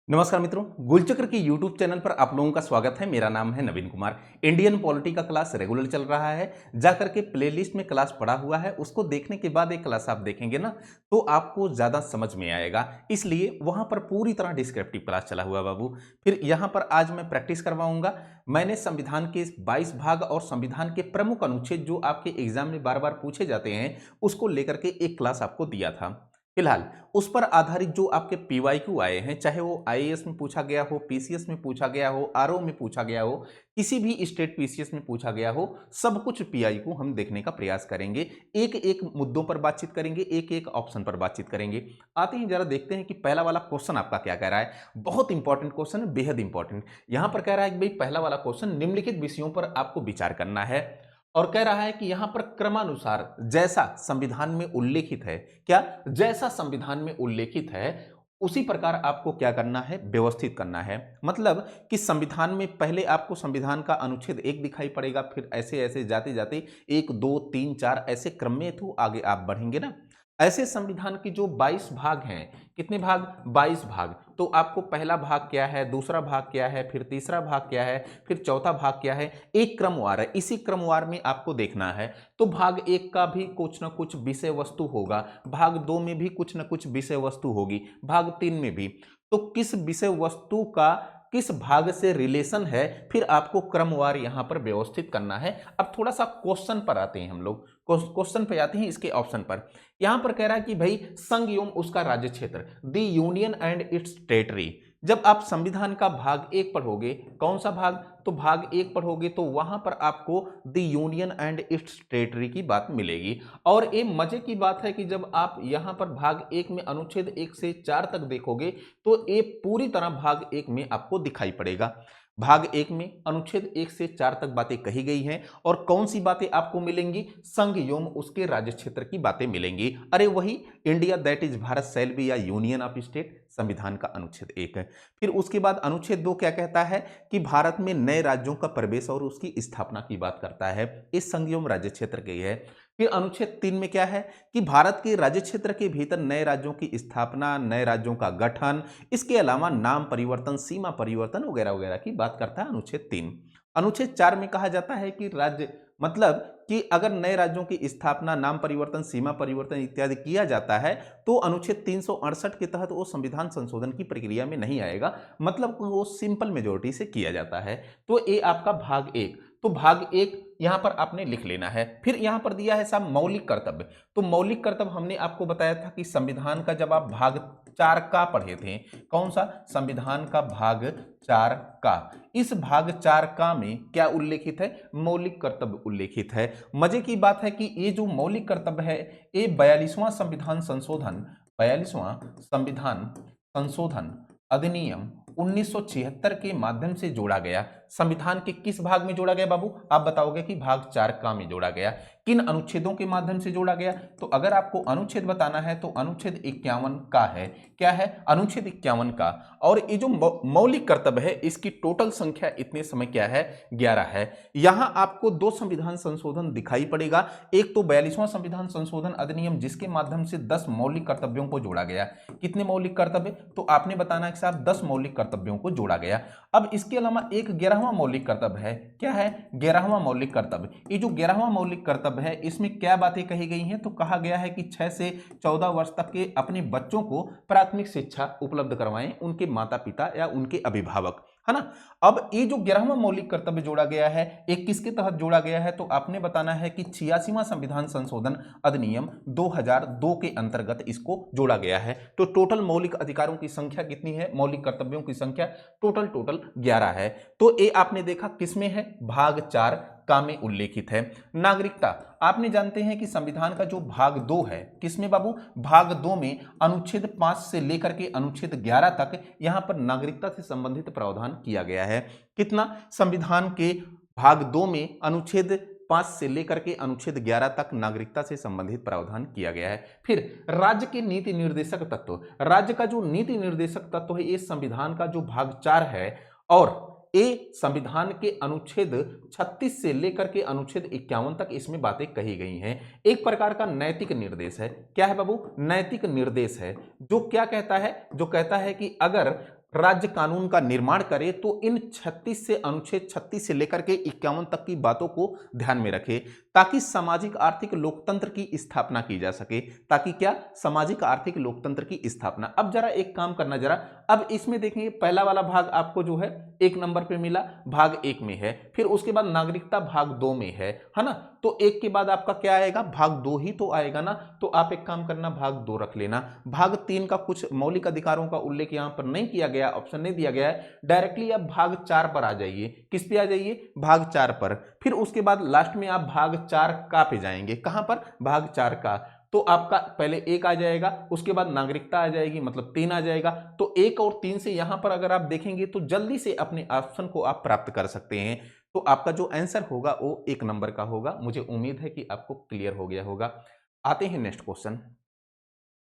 नमस्कार मित्रों, गुलचक्र की यूट्यूब चैनल पर आप लोगों का स्वागत है। मेरा नाम है नवीन कुमार। इंडियन पॉलिटी का क्लास रेगुलर चल रहा है। जाकर के प्लेलिस्ट में क्लास पड़ा हुआ है, उसको देखने के बाद एक क्लास आप देखेंगे ना तो आपको ज़्यादा समझ में आएगा। इसलिए वहाँ पर पूरी तरह डिस्क्रिप्टिव क्लास चला हुआ है बाबू। फिर यहाँ पर आज मैं प्रैक्टिस करवाऊंगा। मैंने संविधान के 22 भाग और संविधान के प्रमुख अनुच्छेद जो आपके एग्जाम में बार बार पूछे जाते हैं उसको लेकर के एक क्लास आपको दिया था। फिलहाल उस पर आधारित जो आपके पीवाईक्यू आए हैं, चाहे वो आईएएस में पूछा गया हो, पीसीएस में पूछा गया हो, आरओ में पूछा गया हो, किसी भी स्टेट पीसीएस में पूछा गया हो, सब कुछ पीआईक्यू हम देखने का प्रयास करेंगे। एक एक मुद्दों पर बातचीत करेंगे, एक एक ऑप्शन पर बातचीत करेंगे। आते ही जरा देखते हैं कि पहला वाला क्वेश्चन आपका क्या कह रहा है। बहुत इंपॉर्टेंट क्वेश्चन है, बेहद इंपॉर्टेंट। यहां पर कह रहा है कि भाई पहला वाला क्वेश्चन निम्नलिखित विषयों पर आपको विचार करना है और कह रहा है कि यहां पर क्रमानुसार जैसा संविधान में उल्लेखित है, क्या जैसा संविधान में उल्लेखित है उसी प्रकार आपको क्या करना है, व्यवस्थित करना है। मतलब कि संविधान में पहले आपको संविधान का अनुच्छेद 1 दिखाई पड़ेगा, फिर ऐसे ऐसे जाते जाते 1 2 3 4 ऐसे क्रम में तो आगे आप बढ़ेंगे ना। ऐसे संविधान की जो 22 भाग हैं, कितने भाग, 22 भाग। तो आपको पहला भाग क्या है, दूसरा भाग क्या है, फिर तीसरा भाग क्या है, फिर चौथा भाग क्या है, एक क्रमवार है। इसी क्रमवार में आपको देखना है। तो भाग 1 का भी कुछ ना कुछ विषय वस्तु होगा, भाग 2 में भी कुछ ना कुछ विषय वस्तु होगी, भाग 3 में भी। तो किस विषय वस्तु का किस भाग से रिलेशन है, फिर आपको क्रमवार यहां पर व्यवस्थित करना है। अब थोड़ा सा क्वेश्चन पर आते हैं, हम लोग क्वेश्चन पे आते हैं। इसके ऑप्शन पर यहां पर कह रहा है कि भाई संघ एवं उसका राज्य क्षेत्र, the union and it's territory. जब आप संविधान का भाग 1 पढ़ोगे, कौन सा भाग, तो भाग 1 पढ़ोगे तो वहां पर आपको the union and it's territory की बात मिलेगी। और ये मजे की बात है कि जब आप यहां पर भाग 1 में अनुच्छेद 1 से 4 तक देखोगे तो ये पूरी तरह भाग 1 में आपको दिखाई पड़ेगा। भाग 1 में अनुच्छेद 1 से 4 तक बातें कही गई हैं और कौन सी बातें आपको मिलेंगी, संघ एवं उसके राज्य क्षेत्र की बातें मिलेंगी। अरे वही India that is Bharat shall be या यूनियन ऑफ स्टेट, संविधान का अनुच्छेद 1 है। फिर उसके बाद अनुच्छेद 2 क्या कहता है कि भारत में नए राज्यों का प्रवेश और उसकी स्थापना की बात करता है, इस संघ एवं राज्य क्षेत्र की है। फिर अनुच्छेद 3 में क्या है कि भारत के राज्य क्षेत्र के भीतर नए राज्यों की स्थापना, नए राज्यों का गठन, इसके अलावा नाम परिवर्तन, सीमा परिवर्तन वगैरह वगैरह की बात करता है अनुच्छेद 3। अनुच्छेद 4 में कहा जाता है कि राज्य, मतलब कि अगर नए राज्यों की स्थापना, नाम परिवर्तन, सीमा परिवर्तन इत्यादि किया जाता है तो अनुच्छेद 368 के तहत वो संविधान संशोधन की प्रक्रिया में नहीं आएगा, मतलब वो सिंपल मेजोरिटी से किया जाता है। तो ये आपका भाग 1। तो भाग 1 यहां पर आपने लिख लेना है। फिर यहां पर दिया है साहब मौलिक कर्तव्य। तो मौलिक कर्तव्य हमने आपको बताया था कि संविधान का जब आप भाग 4 का पढ़े थे, कौन सा, संविधान का भाग 4 का, इस भाग 4 का में क्या उल्लेखित है, मौलिक कर्तव्य उल्लेखित है। मजे की बात है कि ये जो मौलिक कर्तव्य है ये 42वां संविधान संशोधन, 42वां संविधान संशोधन अधिनियम 1976 के माध्यम से जोड़ा गया। संविधान के किस भाग में जोड़ा गया बाबू, आप बताओगे कि भाग 4 का में जोड़ा गया। किन अनुच्छेदों के माध्यम से जोड़ा गया, तो अगर आपको अनुच्छेद बताना है तो अनुच्छेद 51 का है। क्या है, अनुच्छेद 51 का। और ये जो मौलिक कर्तव्य है इसकी टोटल संख्या इतने समय क्या है, 11 है। यहां आपको 2 संविधान संशोधन दिखाई पड़ेगा। एक तो 42वां संविधान संशोधन अधिनियम जिसके माध्यम से 10 मौलिक कर्तव्यों को जोड़ा गया। कितने मौलिक कर्तव्य, तो आपने बताना है कि साहब 10 मौलिक कर्तव्यों को जोड़ा गया। अब इसके अलावा एक 11वां मौलिक कर्तव्य है। क्या है, 11वां मौलिक कर्तव्य। ये जो 11वां मौलिक कर्तव्य है इसमें क्या बातें कही गई हैं, तो कहा गया है कि 6 से 14 वर्ष तक के अपने बच्चों को प्राथमिक शिक्षा उपलब्ध करवाएं उनके माता पिता या उनके अभिभावक, है ना। अब ये जो 11वां मौलिक कर्तव्य जोड़ा गया है एक किसके तहत जोड़ा गया है, तो आपने बताना है कि 86वां संविधान संशोधन अधिनियम 2002 के अंतर्गत इसको जोड़ा गया है। तो टोटल मौलिक अधिकारों की संख्या कितनी है, मौलिक कर्तव्यों की संख्या टोटल 11 है। तो ये आपने देखा किसमें है, भाग 4 का में उल्लेखित है। नागरिकता, आपने जानते हैं कि संविधान का जो भाग 2 है, किसमें बाबू, भाग 2 में अनुच्छेद 5 से लेकर के अनुच्छेद 11 तक यहां पर नागरिकता से संबंधित प्रावधान किया गया है। कितना, संविधान के भाग 2 में अनुच्छेद 5 से लेकर के अनुच्छेद 11 तक नागरिकता से संबंधित प्रावधान किया गया है। फिर राज्य के नीति निर्देशक तत्व, राज्य का जो नीति निर्देशक तत्व है ये संविधान का जो भाग 4 है और ये संविधान के अनुच्छेद 36 से लेकर के अनुच्छेद 51 तक इसमें बातें कही गई हैं। एक प्रकार का नैतिक निर्देश है। क्या है बाबू, नैतिक निर्देश है। जो क्या कहता है, जो कहता है कि अगर राज्य कानून का निर्माण करे तो इन 36 से अनुच्छेद 36 से लेकर के 51 तक की बातों को ध्यान में रखे, ताकि सामाजिक आर्थिक लोकतंत्र की स्थापना की जा सके। ताकि क्या? सामाजिक आर्थिक लोकतंत्र की स्थापना। अब जरा एक काम करना जरा, अब इसमें देखेंगे पहला वाला भाग आपको जो है 1 नंबर पे मिला, भाग 1 में है, फिर उसके बाद नागरिकता भाग 2 में है ना। तो 1 के बाद आपका क्या आएगा? भाग 2 ही तो आएगा ना। तो आप एक काम करना, भाग 2 रख लेना। भाग 3 का कुछ मौलिक अधिकारों का उल्लेख यहां पर नहीं किया गया, ऑप्शन नहीं दिया गया है। डायरेक्टली आप भाग 4 पर आ जाइए। किस पे आ जाइए? भाग 4 पर। फिर उसके बाद लास्ट में आप भाग 4 का पे जाएंगे। कहां पर? भाग 4 का। तो आपका पहले 1 आ जाएगा, उसके बाद नागरिकता आ जाएगी, मतलब 3 आ जाएगा। तो 1 और 3 से यहां पर अगर आप देखेंगे तो जल्दी से अपने ऑप्शन को आप प्राप्त कर सकते हैं। तो आपका जो आंसर होगा वो 1 नंबर का होगा। मुझे उम्मीद है कि आपको क्लियर हो गया होगा। आते हैं नेक्स्ट क्वेश्चन।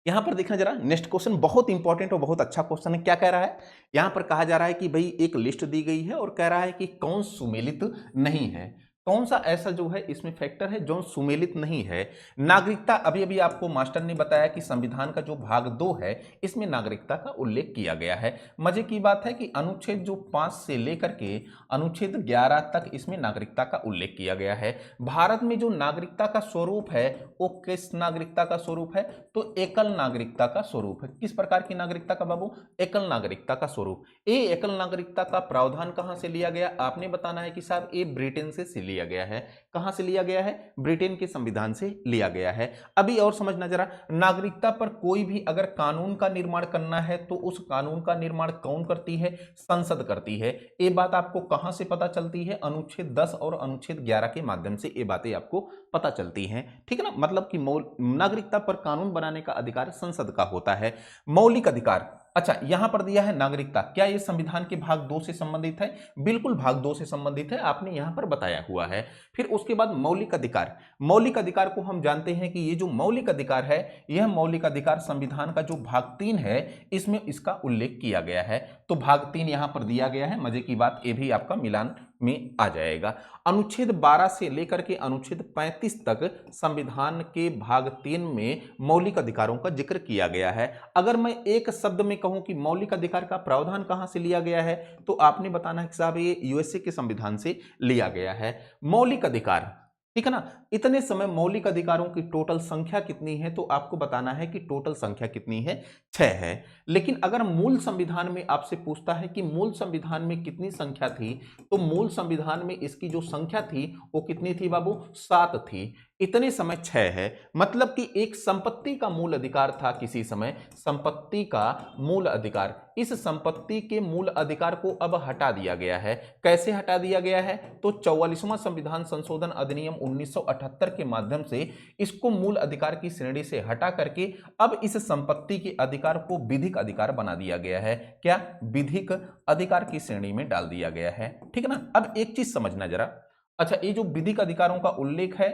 यहां पर देखना जरा, नेक्स्ट क्वेश्चन बहुत इंपॉर्टेंट और बहुत अच्छा क्वेश्चन है। क्या कह रहा है? यहां पर कहा जा रहा है कि भाई एक लिस्ट दी गई है और कह रहा है कि कौन सुमेलित नहीं है। कौन सा ऐसा जो है इसमें फैक्टर है जो सुमेलित नहीं है? नागरिकता, अभी अभी आपको मास्टर ने बताया कि संविधान का जो भाग 2 है इसमें नागरिकता का उल्लेख किया गया है। मजे की बात है कि अनुच्छेद जो 5 से लेकर के अनुच्छेद 11 तक इसमें नागरिकता का उल्लेख किया गया है। भारत में जो नागरिकता का स्वरूप है वो किस नागरिकता का स्वरूप है? तो एकल नागरिकता का स्वरूप है। किस प्रकार की नागरिकता का बाबू? एकल नागरिकता का स्वरूप। ये एकल नागरिकता का प्रावधान कहां से लिया गया? आपने बताना है कि साहब ये ब्रिटेन से लिया गया है। कहां से लिया गया है? ब्रिटेन के संविधान से लिया गया है। अभी और समझना जरा, नागरिकता पर कोई भी अगर कानून का निर्माण करना है तो उस कानून का निर्माण कौन करती है? संसद करती है। ये बात आपको कहां से पता चलती है? अनुच्छेद 10 और अनुच्छेद 11 के माध्यम से ये बातें आपको पता चलती हैं। ठीक है ना। मतलब कि नागरिकता पर कानून बनाने का अधिकार संसद का होता है। मौलिक अधिकार, अच्छा यहां पर दिया है नागरिकता, क्या यह संविधान के भाग 2 से संबंधित है? बिल्कुल भाग 2 से संबंधित है, आपने यहां पर बताया हुआ है। फिर उसके बाद मौलिक अधिकार। मौलिक अधिकार को हम जानते हैं कि ये जो मौलिक अधिकार है, यह मौलिक अधिकार संविधान का जो भाग 3 है इसमें इसका उल्लेख किया गया है। तो भाग 3 यहां पर दिया गया है। मजे की बात, ये भी आपका मिलान में आ जाएगा। अनुच्छेद 12 से लेकर के अनुच्छेद 35 तक संविधान के भाग 3 में मौलिक अधिकारों का जिक्र किया गया है। अगर मैं एक शब्द में कहूं कि मौलिक अधिकार का प्रावधान कहां से लिया गया है, तो आपने बताना है कि साहब ये यूएसए के संविधान से लिया गया है। मौलिक अधिकार, ठीक है ना। इतने समय मौलिक अधिकारों की टोटल संख्या कितनी है? तो आपको बताना है कि टोटल संख्या कितनी है? 6 है। लेकिन अगर मूल संविधान में आपसे पूछता है कि मूल संविधान में कितनी संख्या थी, तो मूल संविधान में इसकी जो संख्या थी वो कितनी थी बाबू? 7 थी। इतने समय 6 है। मतलब कि एक संपत्ति का मूल अधिकार था किसी समय, संपत्ति का मूल अधिकार। इस संपत्ति के मूल अधिकार को अब हटा दिया गया है। कैसे हटा दिया गया है? तो 44वां संविधान संशोधन अधिनियम 1978 के माध्यम से इसको मूल अधिकार की श्रेणी से हटा करके अब इस संपत्ति के अधिकार को विधिक अधिकार बना दिया गया है। क्या? विधिक अधिकार की श्रेणी में डाल दिया गया है। ठीक है ना। अब एक चीज समझना जरा, अच्छा ये जो विधिक अधिकारों का उल्लेख है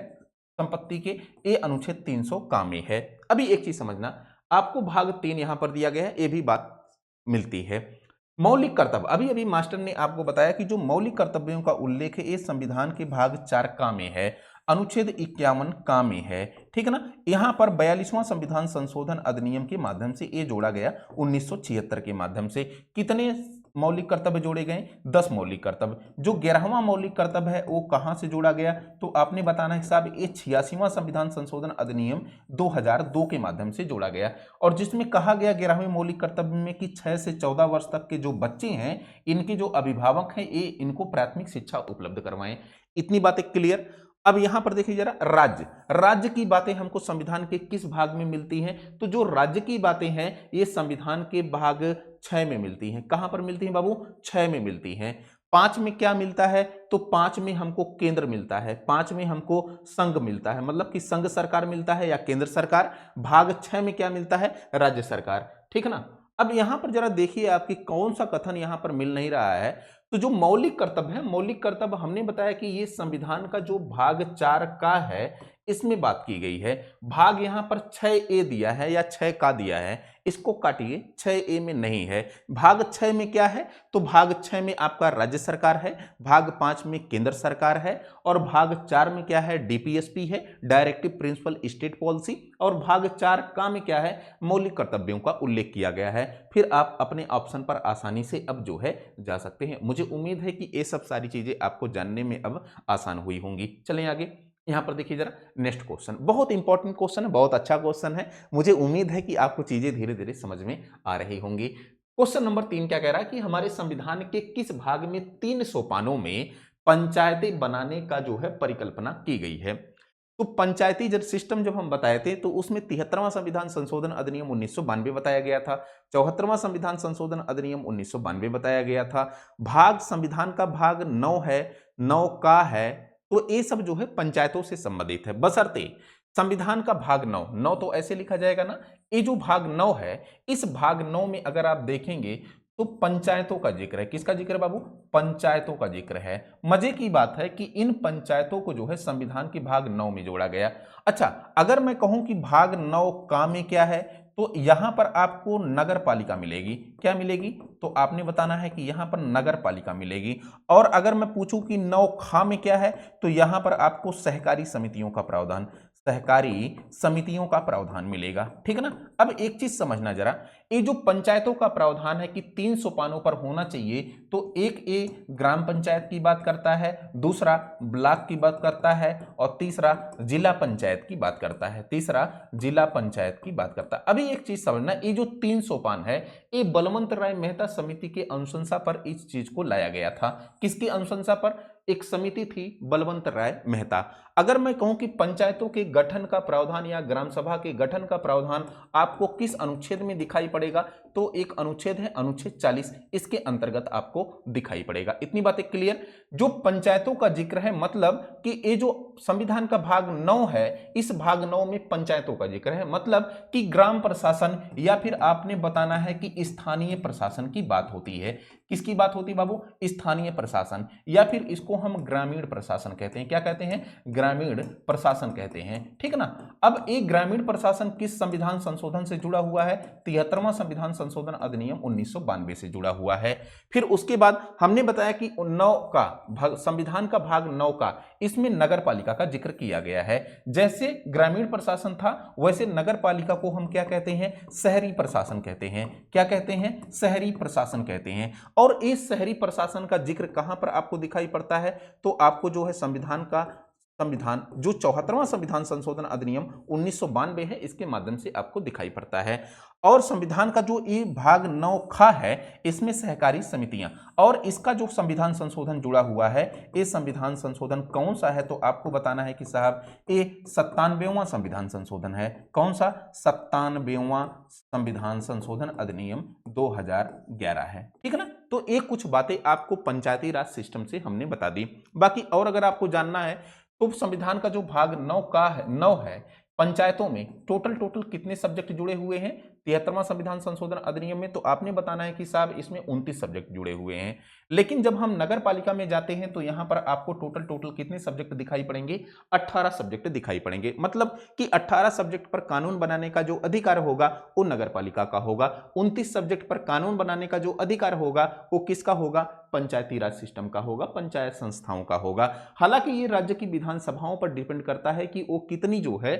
संपत्ति के, ये अनुच्छेद 300 का में है। अभी एक चीज समझना, आपको भाग 3 यहां पर दिया गया है, ये भी बात मिलती है। मौलिक कर्तव्य, अभी अभी मास्टर ने आपको बताया कि जो मौलिक कर्तव्यों का उल्लेख है ये संविधान के भाग 4 का में है, अनुच्छेद 51 का में है। ठीक है ना। यहां पर 42वां संविधान संशोधन अधिनियम के माध्यम से ये जोड़ा गया 1976 के माध्यम से। कितने मौलिक कर्तव्य जोड़े गए? 10 मौलिक कर्तव्य। जो 11वां मौलिक कर्तव्य है वो कहां से जोड़ा गया? तो आपने बताना है साहब ये 86वां संविधान संशोधन अधिनियम 2002 के माध्यम से जोड़ा गया, और जिसमें कहा गया 11वें मौलिक कर्तव्य में कि 6 से 14 वर्ष तक के जो बच्चे हैं इनके जो अभिभावक हैं ये इनको प्राथमिक शिक्षा उपलब्ध करवाएं। इतनी बातें क्लियर। अब यहां पर देखिए जरा, राज्य, राज्य की बातें हमको संविधान के किस भाग में मिलती हैं? तो जो राज्य की बातें हैं ये संविधान के भाग 6 में मिलती हैं। कहां पर मिलती हैं बाबू? 6 में मिलती हैं। 5 में क्या मिलता है? तो 5 में हमको केंद्र मिलता है, 5 में हमको संघ मिलता है, मतलब कि संघ सरकार मिलता है या केंद्र सरकार। भाग 6 में क्या मिलता है? राज्य सरकार। ठीक है ना। अब यहां पर जरा देखिए आपकी कौन सा कथन यहां पर मिल नहीं रहा है। तो जो मौलिक कर्तव्य है, मौलिक कर्तव्य हमने बताया कि ये संविधान का जो भाग 4 का है इसमें बात की गई है। भाग यहां पर 6A दिया है या 6 का दिया है, इसको काटिए, 6A में नहीं है। भाग 6 में क्या है, तो भाग 6 में आपका राज्य सरकार है, भाग 5 में केंद्र सरकार है, और भाग 4 में क्या है, डीपीएसपी है, डायरेक्टिव प्रिंसिपल स्टेट पॉलिसी, और भाग 4 का में क्या है, मौलिक कर्तव्यों का उल्लेख किया गया है। फिर आप अपने ऑप्शन पर आसानी से अब जो है जा सकते हैं। मुझे उम्मीद है कि ये सब सारी चीजें आपको जानने में अब आसान हुई होंगी। चलें आगे। यहां पर देखिए जरा नेक्स्ट क्वेश्चन, बहुत इंपॉर्टेंट क्वेश्चन है, बहुत अच्छा क्वेश्चन है। मुझे उम्मीद है कि आपको चीजें धीरे धीरे समझ में आ रही होंगी। क्वेश्चन नंबर 3 क्या कह रहा है कि हमारे संविधान के किस भाग में 3 सोपानों में पंचायतें बनाने का जो है परिकल्पना की गई है। तो पंचायती जब सिस्टम जब हम बताए थे तो उसमें 73वां संविधान संशोधन अधिनियम 1992 बताया गया था, 74वां संविधान संशोधन अधिनियम 1992 बताया गया था। भाग संविधान का भाग 9 है, 9 का है, तो ये सब जो है पंचायतों से संबंधित है। बशर्ते संविधान का भाग 9, 9 तो ऐसे लिखा जाएगा ना, ये जो भाग 9 है, इस भाग 9 में अगर आप देखेंगे तो पंचायतों का जिक्र है। किसका जिक्र है बाबू, पंचायतों का जिक्र है। मजे की बात है कि इन पंचायतों को जो है संविधान के भाग 9 में जोड़ा गया। अच्छा, अगर मैं कहूं कि भाग 9 का में क्या है, तो यहां पर आपको नगर पालिका मिलेगी। क्या मिलेगी, तो आपने बताना है कि यहां पर नगर पालिका मिलेगी। और अगर मैं पूछूं कि 9 खा में क्या है, तो यहां पर आपको सहकारी समितियों का प्रावधान, सहकारी समितियों का प्रावधान मिलेगा। ठीक है ना। अब एक चीज समझना जरा, ये जो पंचायतों का प्रावधान है कि 3 सोपानों पर होना चाहिए, तो एक ए ग्राम पंचायत की बात करता है, दूसरा ब्लॉक की बात करता है, और तीसरा जिला पंचायत की बात करता है, तीसरा जिला पंचायत की बात करता है। अभी एक चीज समझना, ये जो 3 सोपान है, ये बलवंत राय मेहता समिति के अनुशंसा पर इस चीज को लाया गया था। किसकी अनुशंसा पर, एक समिति थी बलवंत राय मेहता। अगर मैं कहूं कि पंचायतों के गठन का प्रावधान या ग्राम सभा के गठन का प्रावधान आपको किस अनुच्छेद में दिखाई पड़ेगा, तो एक अनुच्छेद है अनुच्छेद 40, इसके अंतर्गत आपको दिखाई पड़ेगा। इतनी बातें क्लियर। जो पंचायतों का जिक्र है, मतलब कि ये जो संविधान का भाग 9 है, इस भाग 9 में पंचायतों का जिक्र है, मतलब कि ग्राम प्रशासन या फिर आपने बताना है कि स्थानीय प्रशासन की बात होती है। किसकी बात होती है बाबू, स्थानीय प्रशासन, या फिर इसको हम ग्रामीण प्रशासन कहते हैं। क्या कहते हैं, ग्रामीण प्रशासन कहते हैं। ठीक है ना। अब एक ग्रामीण प्रशासन किस संविधान संशोधन से जुड़ा हुआ है, 73वां संविधान संशोधन अधिनियम 1992 से जुड़ा हुआ है। फिर उसके बाद हमने बताया कि 9 का भाग, संविधान का भाग 9 का, इसमें नगर पालिका का जिक्र किया गया है। जैसे ग्रामीण प्रशासन था, वैसे नगर पालिका को हम क्या कहते हैं, शहरी प्रशासन कहते हैं। क्या कहते हैं, शहरी प्रशासन कहते हैं। और इस शहरी प्रशासन का जिक्र कहां पर आपको दिखाई पड़ता है, तो आपको जो है संविधान जो 74वां संविधान संशोधन अधिनियम 1992 है, इसके माध्यम से आपको दिखाई पड़ता है। और संविधान का जो ये भाग 9 खा है, इसमें सहकारी समितियां, और इसका जो संविधान संशोधन जुड़ा हुआ है, ये संविधान संशोधन कौन सा है, तो आपको बताना है कि साहब ये 97वां संविधान संशोधन है। कौन सा, 97वां संविधान संशोधन अधिनियम 2011 है। ठीक है ना। तो ये कुछ बातें आपको पंचायती राज सिस्टम से हमने बता दी। बाकी और अगर आपको जानना है तो संविधान का जो भाग 9 का है, 9 है, पंचायतों में टोटल कितने सब्जेक्ट जुड़े हुए हैं 73वां संविधान संशोधन अधिनियम में, तो आपने बताना है कि साहब इसमें 29 सब्जेक्ट जुड़े हुए हैं। लेकिन जब हम नगर पालिका में जाते हैं तो यहां पर आपको टोटल कितने सब्जेक्ट दिखाई पड़ेंगे, 18 सब्जेक्ट दिखाई पड़ेंगे। मतलब कि 18 सब्जेक्ट पर कानून बनाने का जो अधिकार होगा वो नगर पालिका का होगा, 29 सब्जेक्ट पर कानून बनाने का जो अधिकार होगा वो किसका होगा, पंचायती राज सिस्टम का होगा, पंचायत संस्थाओं का होगा। हालांकि ये राज्य की विधानसभाओं पर डिपेंड करता है कि वो कितनी जो है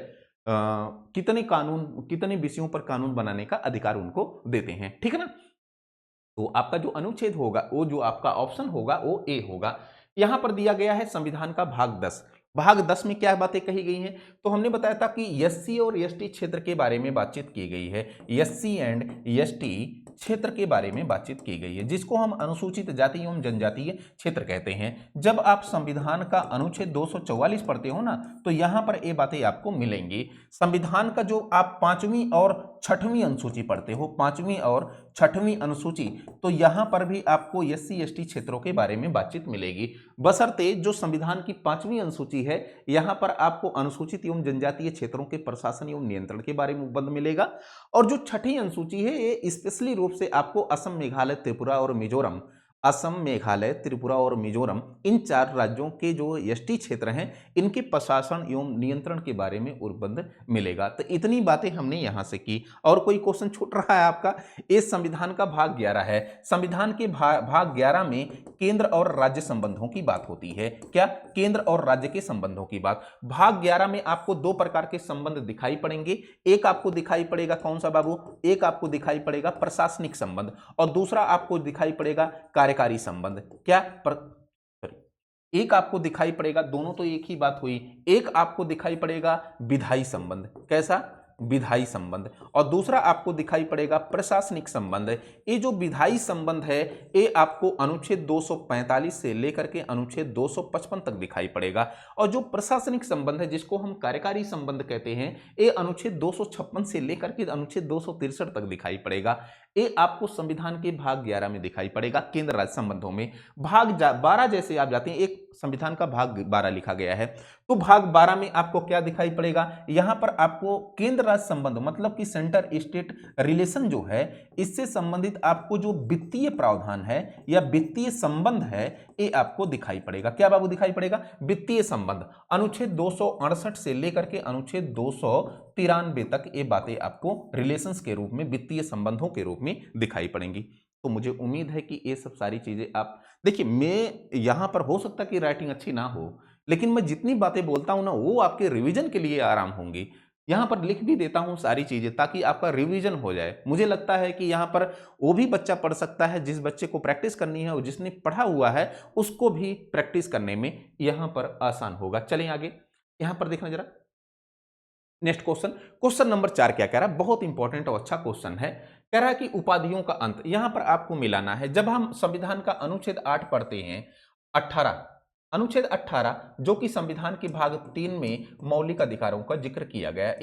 कितने कानून, कितने विषयों पर कानून बनाने का अधिकार उनको देते हैं। ठीक है ना। तो आपका जो अनुच्छेद होगा, वो जो आपका ऑप्शन होगा वो ए होगा। यहां पर दिया गया है संविधान का भाग 10। भाग 10 में क्या बातें कही गई हैं, तो हमने बताया था कि एससी और एसटी क्षेत्र के बारे में बातचीत की गई है। एससी एंड एसटी क्षेत्र के बारे में बातचीत की गई है, जिसको हम अनुसूचित जाति एवं जनजातीय क्षेत्र कहते हैं। जब आप संविधान का अनुच्छेद 244 पढ़ते हो ना, तो यहां पर ये बातें आपको मिलेंगी। संविधान का जो आप 5वीं और 6वीं अनुसूची पढ़ते हो, 5वीं और 6वीं अनुसूची, तो यहां पर भी आपको एससी एसटी क्षेत्रों के बारे में बातचीत मिलेगी। बशर्ते जो संविधान की 5वीं अनुसूची है, यहां पर आपको अनुसूचित एवं जनजातीय क्षेत्रों के प्रशासन एवं नियंत्रण के बारे में उपबंध मिलेगा। और जो 6ठी अनुसूची है, ये स्पेशली रूप से आपको असम, मेघालय, त्रिपुरा और मिजोरम असम, मेघालय, त्रिपुरा और मिजोरम, इन 4 राज्यों के जो एसटी क्षेत्र हैं, इनके प्रशासन एवं नियंत्रण के बारे में उपबंध मिलेगा। तो इतनी बातें हमने यहाँ से की। और कोई क्वेश्चन छूट रहा है आपका? इस संविधान का भाग 11 है। संविधान के भाग 11 में केंद्र और राज्य संबंधों की बात होती है। क्या? केंद्र और राज्य के संबंधों की बात। भाग 11 में आपको 2 प्रकार के संबंध दिखाई पड़ेंगे। एक आपको दिखाई पड़ेगा कौन सा बाबू? एक आपको दिखाई पड़ेगा प्रशासनिक संबंध और दूसरा आपको दिखाई पड़ेगा कार्यकारी संबंध। क्या? एक आपको दिखाई पड़ेगा, दोनों तो एक ही बात हुई, एक आपको दिखाई पड़ेगा विधायी संबंध। कैसा? विधायी संबंध। और दूसरा आपको दिखाई पड़ेगा प्रशासनिक संबंध। ये जो विधायी संबंध है ये आपको अनुच्छेद 245 से लेकर के अनुच्छेद 255 तक दिखाई पड़ेगा। और जो प्रशासनिक संबंध है जिसको हम कार्यकारी संबंध कहते हैं, ये अनुच्छेद 256 से लेकर के अनुच्छेद 263 तक दिखाई पड़ेगा। ये आपको संविधान के भाग 11 में दिखाई पड़ेगा केंद्र राज्य संबंधों में। भाग 12 जैसे आप जाते हैं, एक संविधान का भाग 12 लिखा गया है, तो भाग 12 में आपको क्या दिखाई पड़ेगा? यहां पर आपको केंद्र राज्य संबंध मतलब कि सेंटर स्टेट रिलेशन जो है, इससे संबंधित आपको जो वित्तीय प्रावधान है या वित्तीय संबंध है, ये आपको दिखाई पड़ेगा। क्या बाबू दिखाई पड़ेगा? वित्तीय संबंध। अनुच्छेद 268 से लेकर के अनुच्छेद 293 तक ये बातें आपको रिलेशंस के रूप में, वित्तीय संबंधों के रूप में दिखाई पड़ेंगी। तो मुझे उम्मीद है कि ये सब सारी चीजें आप देखिए, मैं यहां पर हो सकता कि राइटिंग अच्छी ना हो, लेकिन मैं जितनी बातें बोलता हूं ना वो आपके रिवीजन के लिए आराम होंगी। यहां पर लिख भी देता हूं सारी चीजें ताकि आपका रिवीजन हो जाए। मुझे लगता है कि यहां पर वो भी बच्चा पढ़ सकता है जिस बच्चे को प्रैक्टिस करनी है और जिसने पढ़ा हुआ है उसको भी प्रैक्टिस करने में यहां पर आसान होगा। चलें आगे, यहां पर देखना जरा नेक्स्ट क्वेश्चन। क्वेश्चन नंबर 4 क्या कह रहा है? बहुत इंपॉर्टेंट और अच्छा क्वेश्चन है। कह रहा है कि उपाधियों का अंत यहां पर आपको मिलाना है। जब हम संविधान का अनुच्छेद 8 पढ़ते हैं, 18 अनुच्छेद 18 जो कि संविधान के भाग 3 में मौलिक अधिकारों का जिक्र किया गया है,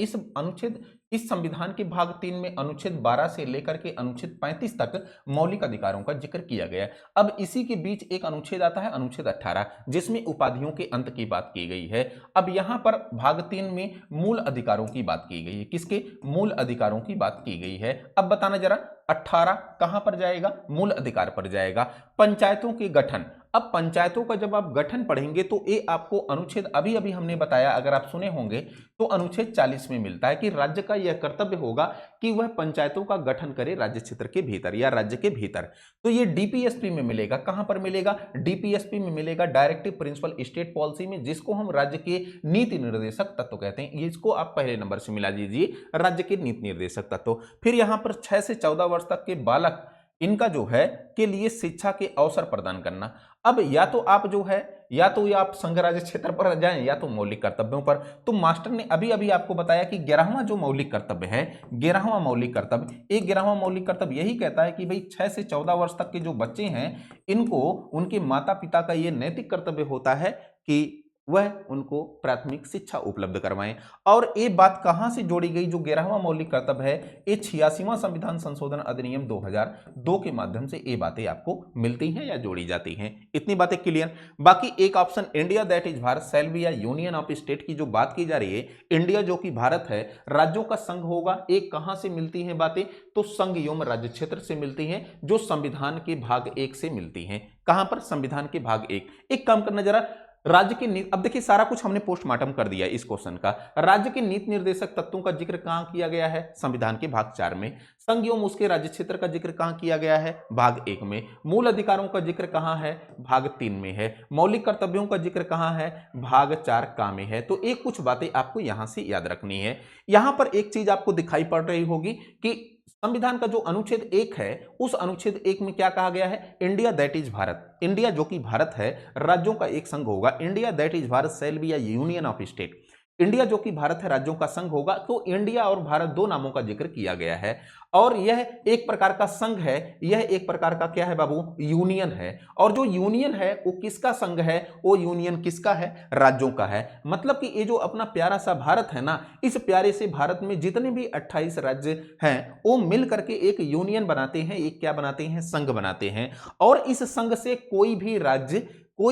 इस संविधान के भाग 3 में अनुच्छेद 12 से लेकर के अनुच्छेद 35 तक मौलिक अधिकारों का जिक्र किया गया है। अब इसी के बीच एक अनुच्छेद आता है अनुच्छेद 18 जिसमें उपाधियों के अंत की बात की गई है। अब यहां पर भाग 3 में मूल अधिकारों की बात की गई है। किसके? मूल अधिकारों की बात की गई है। अब बताना जरा 18 कहां पर जाएगा? मूल अधिकार पर जाएगा। पंचायतों के गठन। अब पंचायतों का जब आप गठन पढ़ेंगे तो ये आपको अनुच्छेद अभी अभी हमने बताया, अगर आप सुने होंगे तो अनुच्छेद 40 में मिलता है कि राज्य का यह कर्तव्य होगा कि वह पंचायतों का गठन करे राज्य क्षेत्र के भीतर या राज्य के भीतर। तो ये डीपीएसपी में मिलेगा। कहां पर मिलेगा? डीपीएसपी में मिलेगा, डायरेक्टिव प्रिंसिपल स्टेट पॉलिसी में, जिसको हम राज्य के नीति निर्देशक तत्व कहते हैं। इसको आप पहले नंबर से मिला दीजिए, राज्य के नीति निर्देशक तत्व। फिर यहां पर 6 से 14 वर्ष तक के बालक इनका जो है के लिए शिक्षा के अवसर प्रदान करना। अब या तो आप जो है या तो ये आप संघ राज्य क्षेत्र पर जाएं या तो मौलिक कर्तव्यों पर। तो मास्टर ने अभी अभी आपको बताया कि 11वां जो मौलिक कर्तव्य है, 11वां मौलिक कर्तव्य, एक 11वां मौलिक कर्तव्य यही कहता है कि भाई 6 से 14 वर्ष तक के जो बच्चे हैं इनको उनके माता पिता का ये नैतिक कर्तव्य होता है कि वह उनको प्राथमिक शिक्षा उपलब्ध करवाएं। और ये बात कहां से जोड़ी गई? जो 11वां मौलिक कर्तव्य है ये 86वां संविधान संशोधन अधिनियम 2002 के माध्यम से ये बातें आपको मिलती हैं या जोड़ी जाती हैं। इतनी बातें क्लियर। बाकी एक option India that is Bharat shall be या यूनियन ऑफ स्टेट की जो बात की जा रही है, इंडिया जो कि भारत है, राज्यों का संघ होगा। एक कहां से मिलती हैं बातें? तो संघ एवं राज्य क्षेत्र से मिलती हैं, जो संविधान के भाग 1 से मिलती हैं। कहां पर? संविधान के भाग 1। एक काम करना जरा, राज्य के नीति, अब देखिए सारा कुछ हमने पोस्टमार्टम कर दिया इस क्वेश्चन का। राज्य के नीति निर्देशक तत्वों का जिक्र कहां किया गया है? संविधान के भाग 4 में। संघ एवं उसके राज्य क्षेत्र का जिक्र कहां किया गया है? भाग 1 में। मूल अधिकारों का जिक्र कहां है? भाग 3 में है। मौलिक कर्तव्यों का जिक्र कहां है? भाग 4 का में है। तो एक कुछ बातें आपको यहां से याद रखनी है। यहां पर एक चीज आपको दिखाई पड़ रही होगी कि संविधान का जो अनुच्छेद 1 है, उस अनुच्छेद 1 में क्या कहा गया है? India that is Bharat. India जो कि भारत है, राज्यों का एक संघ होगा। India that is Bharat shall be या यूनियन ऑफ स्टेट। इंडिया जो कि भारत है, राज्यों का संघ होगा। तो इंडिया और भारत दो नामों का जिक्र किया गया है। और यह एक प्रकार का संघ है, यह एक प्रकार का क्या है बाबू? यूनियन है। और जो यूनियन है वो किसका संघ है? वो यूनियन किसका है? राज्यों का है। मतलब कि ये जो अपना प्यारा सा भारत है ना, इस प्यारे से भारत में जितने भी 28 राज्य हैं वो मिल करके एक यूनियन बनाते हैं, एक क्या बनाते हैं? संघ बनाते हैं। और इस संघ से कोई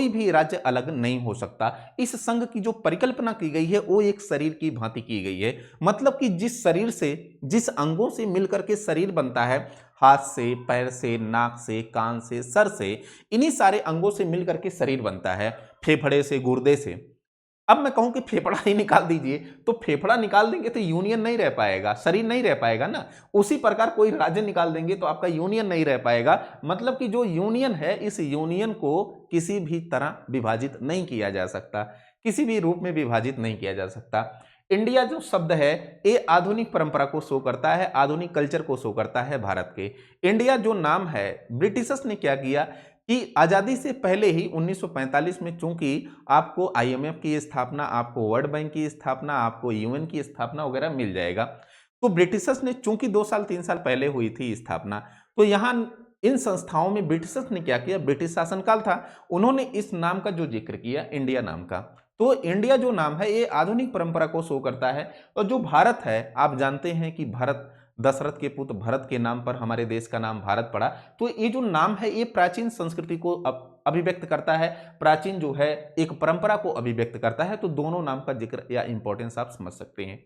भी राज्य अलग नहीं हो सकता। इस संघ की जो परिकल्पना की गई है वो एक शरीर की भांति की गई है। मतलब कि जिस शरीर से, जिस अंगों से मिलकर के शरीर बनता है, हाथ से, पैर से, नाक से, कान से, सर से, इन्हीं सारे अंगों से मिलकर के शरीर बनता है। फेफड़े से, गुर्दे से। अब मैं कहूं कि फेफड़ा ही निकाल दीजिए, तो फेफड़ा निकाल देंगे तो यूनियन नहीं रह पाएगा, शरीर नहीं रह पाएगा ना। उसी प्रकार कोई राज्य निकाल देंगे तो आपका यूनियन नहीं रह पाएगा। मतलब कि जो यूनियन है, इस यूनियन को किसी भी तरह विभाजित नहीं किया जा सकता, किसी भी रूप में विभाजित नहीं किया जा सकता। इंडिया जो शब्द है, ये आधुनिक परंपरा को शो करता है, आधुनिक कल्चर को शो करता है भारत के। इंडिया जो नाम है, ब्रिटिशर्स ने क्या किया कि आज़ादी से पहले ही 1945 में, चूंकि आपको आईएमएफ की स्थापना, आपको वर्ल्ड बैंक की स्थापना, आपको यूएन की स्थापना वगैरह मिल जाएगा, तो ब्रिटिशर्स ने चूंकि 2 साल 3 साल पहले हुई थी स्थापना, तो यहाँ इन संस्थाओं में ब्रिटिशर्स ने क्या किया, ब्रिटिश शासनकाल था, उन्होंने इस नाम का जो जिक्र किया, इंडिया नाम का। तो इंडिया जो नाम है, ये आधुनिक परंपरा को शो करता है। और जो भारत है, आप जानते हैं कि भारत, दशरथ के पुत्र भरत के नाम पर हमारे देश का नाम भारत पड़ा। तो ये जो नाम है, ये प्राचीन संस्कृति को अभिव्यक्त करता है, प्राचीन जो है एक परंपरा को अभिव्यक्त करता है। तो दोनों नाम का जिक्र या इंपॉर्टेंस आप समझ सकते हैं।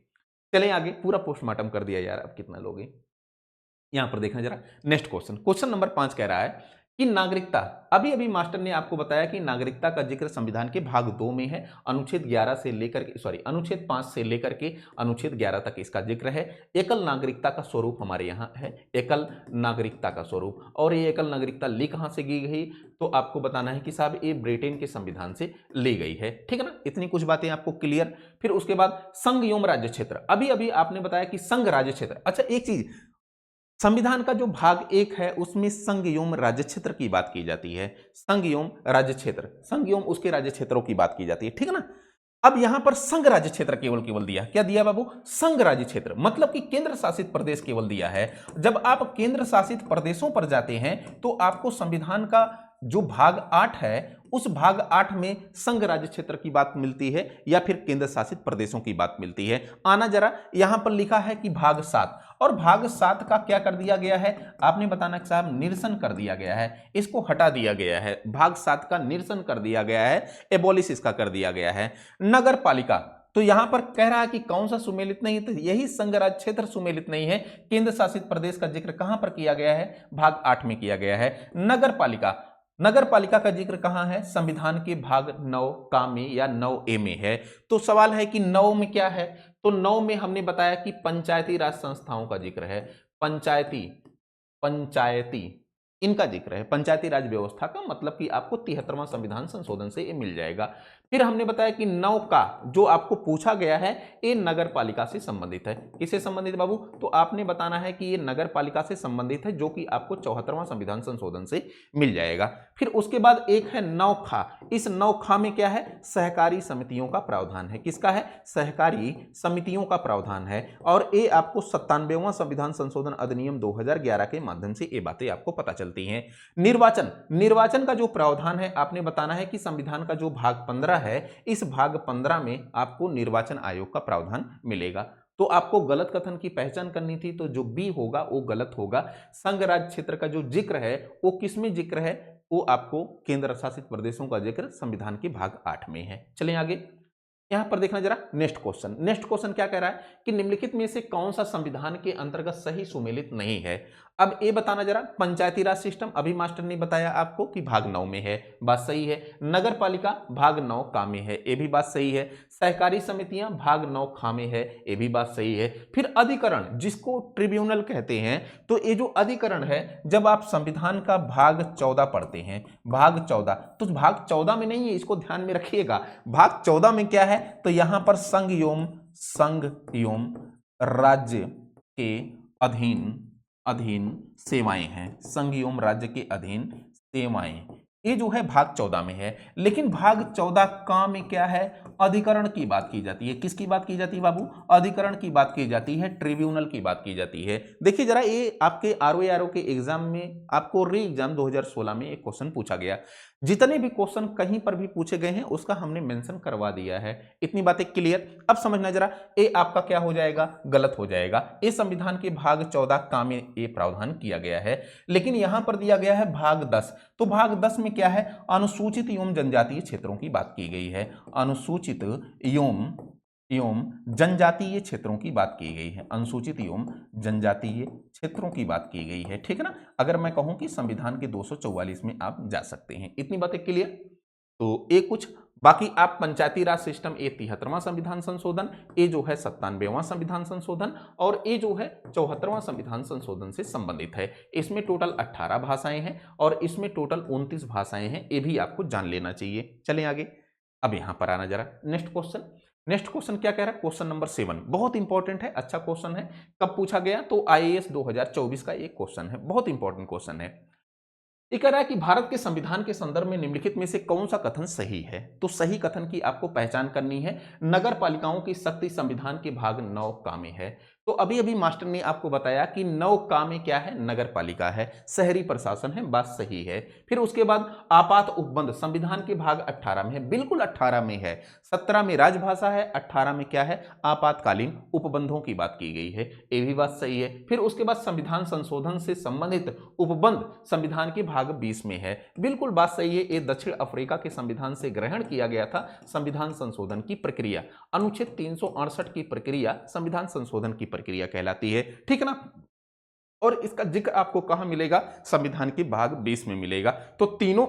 चलें आगे, पूरा पोस्टमार्टम कर दिया यार, अब कितना लोगे। यहां पर देखना जरा नेक्स्ट क्वेश्चन, क्वेश्चन नंबर 5 कह रहा है कि नागरिकता, अभी अभी मास्टर ने आपको बताया कि नागरिकता का जिक्र संविधान के भाग 2 में है, अनुच्छेद 11 से लेकर के, सॉरी, अनुच्छेद 5 से लेकर के अनुच्छेद 11 तक इसका जिक्र है। एकल नागरिकता का स्वरूप हमारे यहाँ है, एकल नागरिकता का स्वरूप। और ये एकल नागरिकता ली कहाँ से की गई, तो आपको बताना है कि साहब ये ब्रिटेन के संविधान से ली गई है। ठीक है ना, इतनी कुछ बातें आपको क्लियर। फिर उसके बाद संघ एवं राज्य क्षेत्र, अभी अभी आपने बताया कि संघ राज्य क्षेत्र। अच्छा, एक चीज, संविधान का जो भाग 1 है उसमें संघ एवं राज्य क्षेत्र की बात की जाती है, संघ एवं राज्य क्षेत्र, संघ एवं उसके राज्य क्षेत्रों की बात की जाती है। ठीक है ना। अब यहां पर संघ राज्य क्षेत्र केवल केवल दिया, क्या दिया बाबू, संघ राज्य क्षेत्र, मतलब कि केंद्र शासित प्रदेश केवल दिया है। जब आप केंद्र शासित प्रदेशों पर जाते हैं तो आपको संविधान का जो भाग 8 है, उस भाग 8 में संघ राज्य क्षेत्र की बात मिलती है या फिर केंद्र शासित प्रदेशों की बात मिलती है। आना जरा, यहां पर लिखा है कि भाग 7, और भाग 7 का क्या कर दिया गया है, आपने बताना कि साहब निरसन कर दिया गया है, इसको हटा दिया गया है, भाग 7 का निरसन कर दिया गया है, एबॉलिश इसका कर दिया गया है। नगर पालिका, तो यहां पर कह रहा है कि कौन सा सुमेलित नहीं है, तो यही संघ राज्य क्षेत्र सुमेलित नहीं है। केंद्र शासित प्रदेश का जिक्र कहां पर किया गया है, भाग 8 में किया गया है। नगर पालिका, नगर पालिका का जिक्र कहां है, संविधान के भाग 9 का में या 9A में है। तो सवाल है कि 9 में क्या है, तो 9 में हमने बताया कि पंचायती राज संस्थाओं का जिक्र है, पंचायती पंचायती इनका जिक्र है, पंचायती राज व्यवस्था का, मतलब कि आपको 73वां संविधान संशोधन से ये मिल जाएगा। फिर हमने बताया कि 9 का जो आपको पूछा गया है, ये नगर पालिका से संबंधित है। किससे संबंधित बाबू, तो आपने बताना है कि ये नगर पालिका से संबंधित है, जो कि आपको 74वां संविधान संशोधन से मिल जाएगा। फिर उसके बाद एक है 9 खा, इस 9 खा में क्या है, सहकारी समितियों का प्रावधान है। किसका है, सहकारी समितियों का प्रावधान है। और ये आपको 97वां संविधान संशोधन अधिनियम 2011 के माध्यम से ये बातें आपको पता चलती हैं। निर्वाचन, निर्वाचन का जो प्रावधान है, आपने बताना है कि संविधान का जो भाग 15 है, इस भाग 15 में आपको निर्वाचन आयोग का प्रावधान मिलेगा। तो आपको गलत कथन की पहचान करनी थी, तो जो बी होगा वो गलत होगा। संघ राज्य क्षेत्र का जो जिक्र है वो किसमें जिक्र है, वो आपको केंद्र शासित प्रदेशों का जिक्र संविधान के भाग 8 में है। चलें आगे, यहां पर देखना जरा नेक्स्ट क्वेश्चन। नेक्स्ट क्वेश्चन क्या कह रहा है कि निम्नलिखित में से कौन सा संविधान के अंतर्गत सही सुमेलित नहीं है। अब ये बताना जरा, पंचायती राज सिस्टम, अभी मास्टर ने बताया आपको कि भाग 9 में है, बात सही है। नगर पालिका भाग 9 का में है, ये भी बात सही है। सहकारी समितियां भाग 9 खा में है, ये भी बात सही है। फिर अधिकरण, जिसको ट्रिब्यूनल कहते हैं, तो ये जो अधिकरण है, जब आप संविधान का भाग 14 पढ़ते हैं, भाग 14, तो भाग 14 में नहीं है, इसको ध्यान में रखिएगा। भाग 14 में क्या है, तो यहां पर संघ एवं राज्य के अधीन सेवाएं हैं, संघ एवं राज्य के अधीन सेवाएं, ये जो है भाग 14 में है। लेकिन भाग 14 का में क्या है, अधिकरण की बात की जाती है। किसकी बात की जाती है बाबू, अधिकरण की बात की जाती है, ट्रिब्यूनल की बात की जाती है। देखिए जरा, ये आपके आरओ के एग्जाम में, आपको री एग्जाम 2016 में एक क्वेश्चन पूछा गया। जितने भी क्वेश्चन कहीं पर भी पूछे गए हैं उसका हमने मेंशन करवा दिया है। इतनी बातें क्लियर। अब समझना जरा, ये आपका क्या हो जाएगा, गलत हो जाएगा। ये संविधान के भाग 14 का में ये प्रावधान किया गया है, लेकिन यहां पर दिया गया है भाग 10। तो भाग 10 में क्या है, अनुसूचित एवं जनजातीय क्षेत्रों की बात की गई है, अनुसूचित एवं एवं जनजातीय क्षेत्रों की बात की गई है, अनुसूचित एवं जनजातीय क्षेत्रों की बात की गई है, ठीक है ना। अगर मैं कहूं कि संविधान के 244 में आप जा सकते हैं। इतनी बातें क्लियर। तो ये कुछ, बाकी आप पंचायती राज सिस्टम, ये 73वां संविधान संशोधन, ये जो है 97वां संविधान संशोधन, और ये जो है 74वां संविधान संशोधन से संबंधित है। इसमें टोटल 18 भाषाएं हैं और इसमें टोटल 29 भाषाएं हैं, ये भी आपको जान लेना चाहिए। चलें आगे। अब यहां पर आना जरा नेक्स्ट क्वेश्चन। नेक्स्ट क्वेश्चन क्या कह रहा है, क्वेश्चन नंबर 7, बहुत इंपॉर्टेंट है, अच्छा क्वेश्चन है। कब पूछा गया, तो आईएएस 2024 का एक क्वेश्चन है, बहुत इंपॉर्टेंट क्वेश्चन है। ये कह रहा है कि भारत के संविधान के संदर्भ में निम्नलिखित में से कौन सा कथन सही है। तो सही कथन की आपको पहचान करनी है। नगर पालिकाओं की शक्ति संविधान के भाग 9 का में है। तो अभी अभी मास्टर ने आपको बताया कि 9 का में क्या है, नगर पालिका है, शहरी प्रशासन है, बात सही है। फिर उसके बाद आपात उपबंध संविधान के भाग 18 में है, बिल्कुल 18 में है। 17 में राजभाषा है, 18 में क्या है, आपातकालीन उपबंधों की बात की गई है, ये भी बात सही है। फिर उसके बाद संविधान संशोधन से संबंधित उपबंध संविधान के भाग 20 में है, बिल्कुल बात सही है। ये दक्षिण अफ्रीका के संविधान से ग्रहण किया गया था संविधान संशोधन की प्रक्रिया। अनुच्छेद 368 की प्रक्रिया संविधान संशोधन की प्रक्रिया कहलाती है, ठीक है ना। और इसका जिक्र आपको कहां मिलेगा, संविधान के भाग 20 में मिलेगा। तो तीनों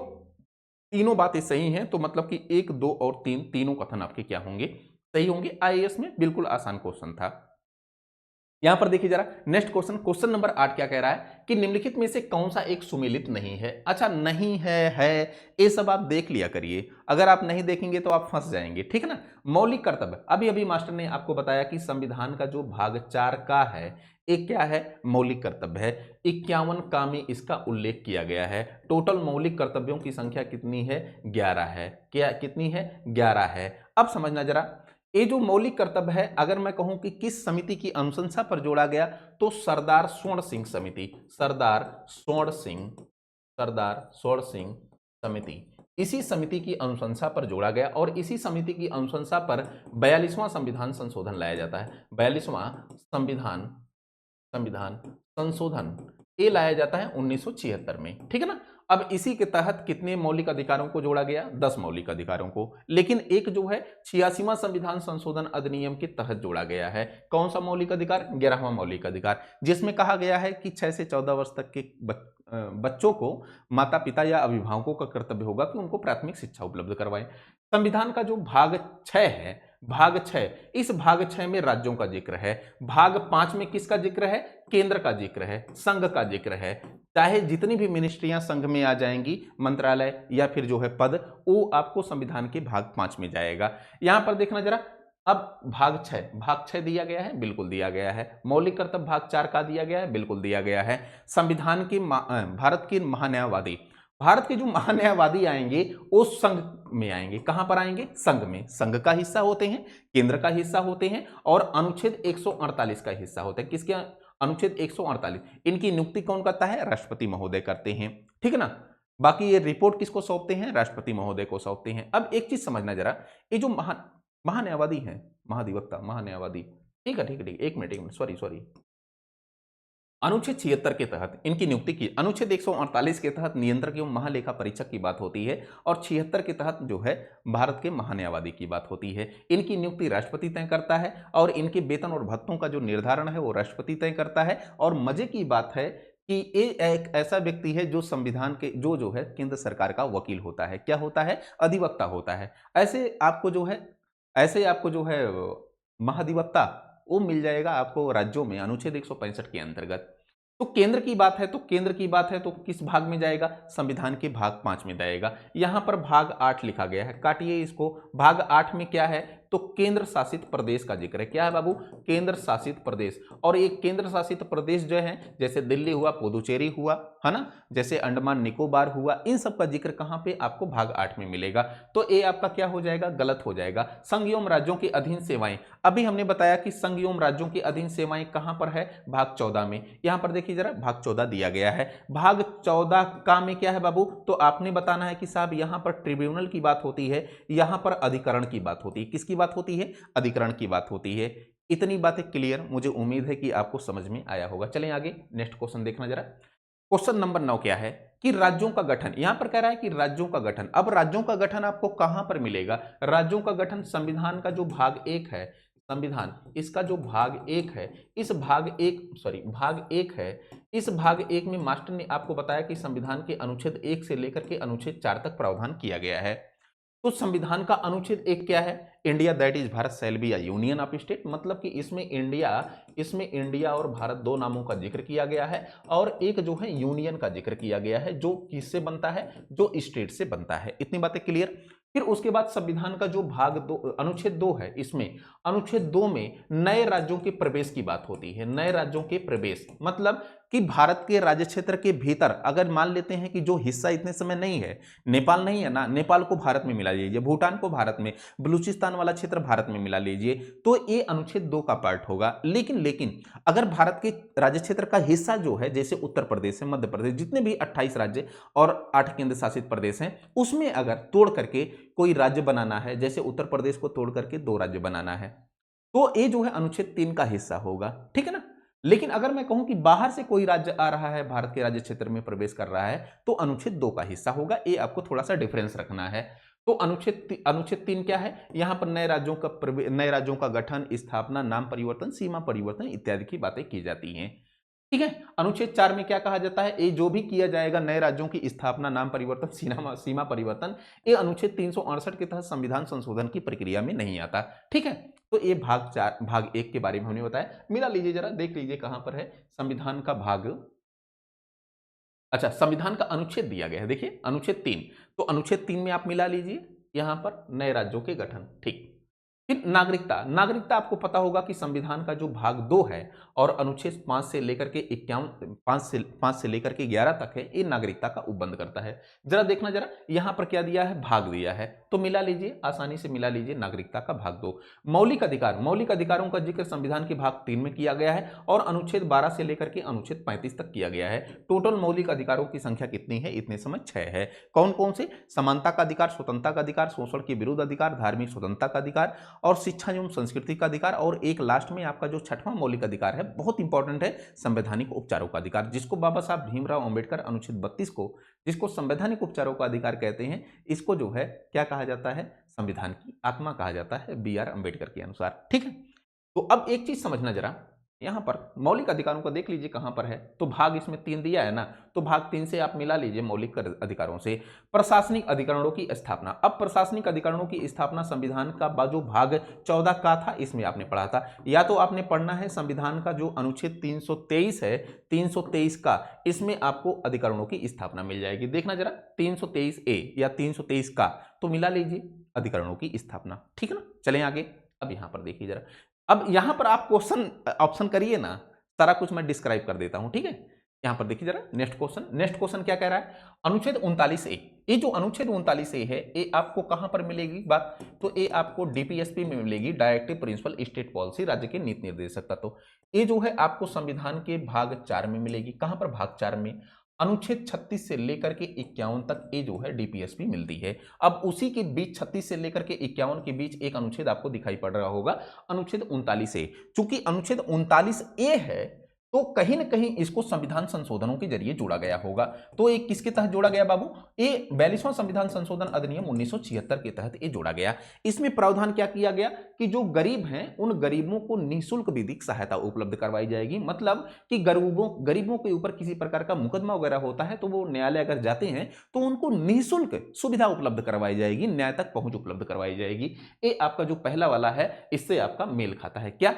तीनों बातें सही हैं, तो मतलब कि 1, 2 और 3 तीनों कथन आपके क्या होंगे, सही होंगे। आईएएस में बिल्कुल आसान क्वेश्चन था। यहां पर देखिए जरा नेक्स्ट क्वेश्चन, क्वेश्चन नंबर 8 क्या कह रहा है कि निम्नलिखित में से कौन सा एक सुमेलित नहीं है। अच्छा, नहीं है ये सब आप देख लिया करिए, अगर आप नहीं देखेंगे तो आप फंस जाएंगे, ठीक है ना। मौलिक कर्तव्य, अभी अभी मास्टर ने आपको बताया कि संविधान का जो भाग 4 का है, एक क्या है, मौलिक कर्तव्य है। 51 का में इसका उल्लेख किया गया है। टोटल मौलिक कर्तव्यों की संख्या कितनी है, 11 है। क्या कितनी है, 11 है। अब समझना जरा, ये जो मौलिक कर्तव्य है, अगर मैं कहूं कि किस समिति की अनुशंसा पर जोड़ा गया, तो सरदार स्वर्ण सिंह समिति, सरदार स्वर्ण सिंह समिति, इसी समिति की अनुशंसा पर जोड़ा गया। और इसी समिति की अनुशंसा पर 42वां संविधान संशोधन लाया जाता है। 42वां संविधान संविधान संशोधन ये लाया जाता है 1976 में, ठीक है ना। अब इसी के तहत कितने मौलिक अधिकारों को जोड़ा गया, 10 मौलिक अधिकारों को। लेकिन एक जो है 86वां संविधान संशोधन अधिनियम के तहत जोड़ा गया है। कौन सा मौलिक अधिकार, 11वां मौलिक अधिकार, जिसमें कहा गया है कि 6 से 14 वर्ष तक के बच्चों को माता पिता या अभिभावकों का कर्तव्य होगा कि उनको प्राथमिक शिक्षा उपलब्ध करवाएं। संविधान का जो भाग 6 है, भाग 6, इस भाग 6 में राज्यों का जिक्र है। भाग 5 में किसका जिक्र है, केंद्र का जिक्र है, संघ का जिक्र है। चाहे जितनी भी मिनिस्ट्रियां संघ में आ जाएंगी, मंत्रालय या फिर जो है पद, वो आपको संविधान के भाग 5 में जाएगा। यहां पर देखना जरा, अब भाग 6 दिया गया है, बिल्कुल दिया गया है। मौलिक कर्तव्य भाग 4 का दिया गया है, बिल्कुल दिया गया है। संविधान के भारत के महान्यायवादी, भारत के जो महान्यायवादी आएंगे वो संघ में आएंगे। कहां पर आएंगे, संघ में। संघ का हिस्सा होते हैं, केंद्र का हिस्सा होते हैं, और अनुच्छेद 148 का हिस्सा होता है। किसके, अनुच्छेद 148। इनकी नियुक्ति कौन करता है, राष्ट्रपति महोदय करते हैं, ठीक है ना। बाकी ये रिपोर्ट किसको सौंपते हैं, राष्ट्रपति महोदय को सौंपते हैं। अब एक चीज समझना जरा, ये जो महान्यायवादी है, महाधिवक्ता, महान्यायवादी, ठीक है, ठीक है, ठीक है, एक मिनट, सॉरी, अनुच्छेद 76 के तहत इनकी नियुक्ति की। अनुच्छेद 148 के तहत नियंत्रक एवं महालेखा परीक्षक की बात होती है, और 76 के तहत जो है भारत के महान्यायवादी की बात होती है। इनकी नियुक्ति राष्ट्रपति तय करता है, और इनके वेतन और भत्तों का जो निर्धारण है वो राष्ट्रपति तय करता है। और मजे की बात है कि ये एक ऐसा व्यक्ति है जो संविधान के जो है केंद्र सरकार का वकील होता है। क्या होता है, अधिवक्ता होता है। ऐसे आपको जो है महाधिवक्ता वो मिल जाएगा आपको राज्यों में, अनुच्छेद 165 के अंतर्गत। तो केंद्र की बात है, तो किस भाग में जाएगा, संविधान के भाग 5 में जाएगा। यहां पर भाग 8 लिखा गया है, काटिए इसको। भाग 8 में क्या है, तो केंद्र शासित प्रदेश का जिक्र है। क्या है बाबू, केंद्र शासित प्रदेश। और एक केंद्र शासित प्रदेश जो है, जैसे दिल्ली हुआ, पुदुचेरी हुआ, है ना, जैसे अंडमान निकोबार हुआ, इन सब का जिक्र कहां पे आपको भाग 8 में मिलेगा। तो ये आपका क्या हो जाएगा, गलत हो जाएगा। संघ एवं राज्यों की अधीन सेवाएं, अभी हमने बताया कि संघ एवं राज्यों की अधीन सेवाएं कहां पर है, भाग 14 में। यहां पर देखिए जरा, भाग 14 दिया गया है। भाग 14 का में क्या है बाबू, तो आपने बताना है कि साहब यहां पर ट्रिब्यूनल की बात होती है, यहां पर अधिकरण की बात होती है। किसकी बात होती है, अधिकरण की बात होती है। इतनी बातें क्लियर, मुझे उम्मीद है कि आपको समझ में आया होगा। चलें आगे, नेक्स्ट क्वेश्चन देखना जरा। क्वेश्चन नंबर 9 क्या है कि राज्यों का गठन, यहां पर कह रहा है कि राज्यों का गठन। अब राज्यों का गठन आपको कहां पर मिलेगा, राज्यों का गठन संविधान का जो भाग 1 है, संविधान इसका जो भाग एक है, इस भाग एक है, इस भाग एक में मास्टर ने आपको बताया कि संविधान के अनुच्छेद 1 से लेकर के अनुच्छेद 4 तक प्रावधान किया गया है। तो संविधान का अनुच्छेद 1 क्या है? India that is Bharat shall be a union of state, मतलब कि इसमें इंडिया और भारत दो नामों का जिक्र किया गया है और एक जो है यूनियन का जिक्र किया गया है, जो किससे बनता है? जो स्टेट से बनता है। इतनी बातें क्लियर। फिर उसके बाद संविधान का जो भाग दो अनुच्छेद 2 है, इसमें अनुच्छेद 2 में नए राज्यों के प्रवेश की बात होती है। नए राज्यों के प्रवेश मतलब कि भारत के राज्य क्षेत्र के भीतर अगर मान लेते हैं कि जो हिस्सा इतने समय नहीं है, नेपाल नहीं है ना, नेपाल को भारत में मिला लीजिए, भूटान को भारत में, बलूचिस्तान वाला क्षेत्र भारत में मिला लीजिए, तो ये अनुच्छेद 2 का पार्ट होगा। लेकिन अगर भारत के राज्य क्षेत्र का हिस्सा जो है, जैसे उत्तर प्रदेश है, मध्य प्रदेश, जितने भी 28 राज्य और 8 केंद्र शासित प्रदेश हैं, उसमें अगर तोड़ करके कोई राज्य बनाना है, जैसे उत्तर प्रदेश को तोड़ करके 2 राज्य बनाना है, तो ये जो है अनुच्छेद 3 का हिस्सा होगा। ठीक है ना। लेकिन अगर मैं कहूं कि बाहर से कोई राज्य आ रहा है, भारत के राज्य क्षेत्र में प्रवेश कर रहा है, तो अनुच्छेद 2 का हिस्सा होगा। ये आपको थोड़ा सा डिफरेंस रखना है। तो अनुच्छेद 3 क्या है? यहां पर नए राज्यों का गठन, स्थापना, नाम परिवर्तन, सीमा परिवर्तन इत्यादि की बातें की जाती हैं। ठीक है। अनुच्छेद 4 में क्या कहा जाता है? ये जो भी किया जाएगा, नए राज्यों की स्थापना, नाम परिवर्तन, सीमा परिवर्तन, ये अनुच्छेद 368 के तहत संविधान संशोधन की प्रक्रिया में नहीं आता। ठीक है। तो ये भाग 1 के बारे में हमने बताया। मिला लीजिए, जरा देख लीजिए कहां पर है संविधान का भाग। अच्छा, संविधान का अनुच्छेद दिया गया है, देखिए अनुच्छेद 3। तो अनुच्छेद 3 में आप मिला लीजिए यहां पर नए राज्यों के गठन। ठीक। फिर नागरिकता आपको पता होगा कि संविधान का जो भाग 2 है और अनुच्छेद 5 से लेकर के 51, 5 से लेकर के 11 तक है, ये नागरिकता का उपबंध करता है। जरा देखना, जरा यहां पर क्या दिया है? भाग दिया है, तो मिला लीजिए, आसानी से मिला लीजिए नागरिकता का भाग 2। मौलिक अधिकारों का जिक्र संविधान के भाग 3 में किया गया है और अनुच्छेद 12 से लेकर के अनुच्छेद 35 तक किया गया है। टोटल मौलिक अधिकारों की संख्या कितनी है? इतने समय 6 है। कौन कौन से? समानता का अधिकार, स्वतंत्रता का अधिकार, शोषण के विरुद्ध अधिकार, धार्मिक स्वतंत्रता का अधिकार और शिक्षा एवं संस्कृति का अधिकार, और एक लास्ट में आपका जो 6वां मौलिक अधिकार है, बहुत इंपॉर्टेंट है, संवैधानिक उपचारों का अधिकार, जिसको बाबा साहब भीमराव अंबेडकर अनुच्छेद 32 को, जिसको संवैधानिक उपचारों का अधिकार कहते हैं, इसको जो है क्या कहा जाता है? संविधान की आत्मा कहा जाता है, बी.आर. अंबेडकर के अनुसार। ठीक है। तो अब एक चीज समझना, जरा यहां पर मौलिक अधिकारों को देख लीजिए कहां पर है। तो भाग इसमें 3 दिया है ना, तो भाग 3 से आप मिला लीजिए मौलिक अधिकारों से। प्रशासनिक अधिकरणों की स्थापना। अब प्रशासनिक अधिकरणों की स्थापना संविधान का जो भाग 14 का था, इसमें आपने पढ़ा था। या तो आपने पढ़ना है संविधान का जो अनुच्छेद 323 है, 323 का, इसमें आपको अधिकरणों की स्थापना मिल जाएगी। देखना जरा 323A या 323 का, तो मिला लीजिए अधिकरणों की स्थापना। ठीक है ना। चलें आगे। अब यहां पर देखिए जरा, अब यहां पर आप क्वेश्चन ऑप्शन करिए ना, सारा कुछ मैं डिस्क्राइब कर देता हूं। ठीक है। यहां पर देखिए जरा नेक्स्ट क्वेश्चन क्या कह रहा है? अनुच्छेद 39A। ये जो अनुच्छेद 39A है, ये आपको कहां पर मिलेगी बात? तो ये आपको डीपीएसपी में मिलेगी, डायरेक्टिव प्रिंसिपल स्टेट पॉलिसी, राज्य के नीति निर्देशक तत्व। ये जो है आपको संविधान के भाग 4 में मिलेगी। कहां पर? भाग 4 में अनुच्छेद 36 से लेकर के 51 तक ये जो है डीपीएसपी मिलती है। अब उसी के बीच 36 से लेकर के 51 के बीच एक अनुच्छेद आपको दिखाई पड़ रहा होगा, अनुच्छेद 39A। चूंकि अनुच्छेद 39A है, तो कहीं ना कहीं इसको संविधान संशोधनों के जरिए जोड़ा गया होगा। तो ये किसके तहत जोड़ा गया बाबू? ये 42वां संविधान संशोधन अधिनियम 1976 के तहत ये जोड़ा गया। इसमें प्रावधान क्या किया गया कि जो गरीब हैं, उन गरीबों को निःशुल्क विधिक सहायता उपलब्ध करवाई जाएगी। मतलब कि गरीबों के ऊपर किसी प्रकार का मुकदमा वगैरह होता है, तो वो न्यायालय अगर जाते हैं तो उनको निःशुल्क सुविधा उपलब्ध करवाई जाएगी, न्याय तक पहुंच उपलब्ध करवाई जाएगी। ये आपका जो पहला वाला है, इससे आपका मेल खाता है। क्या?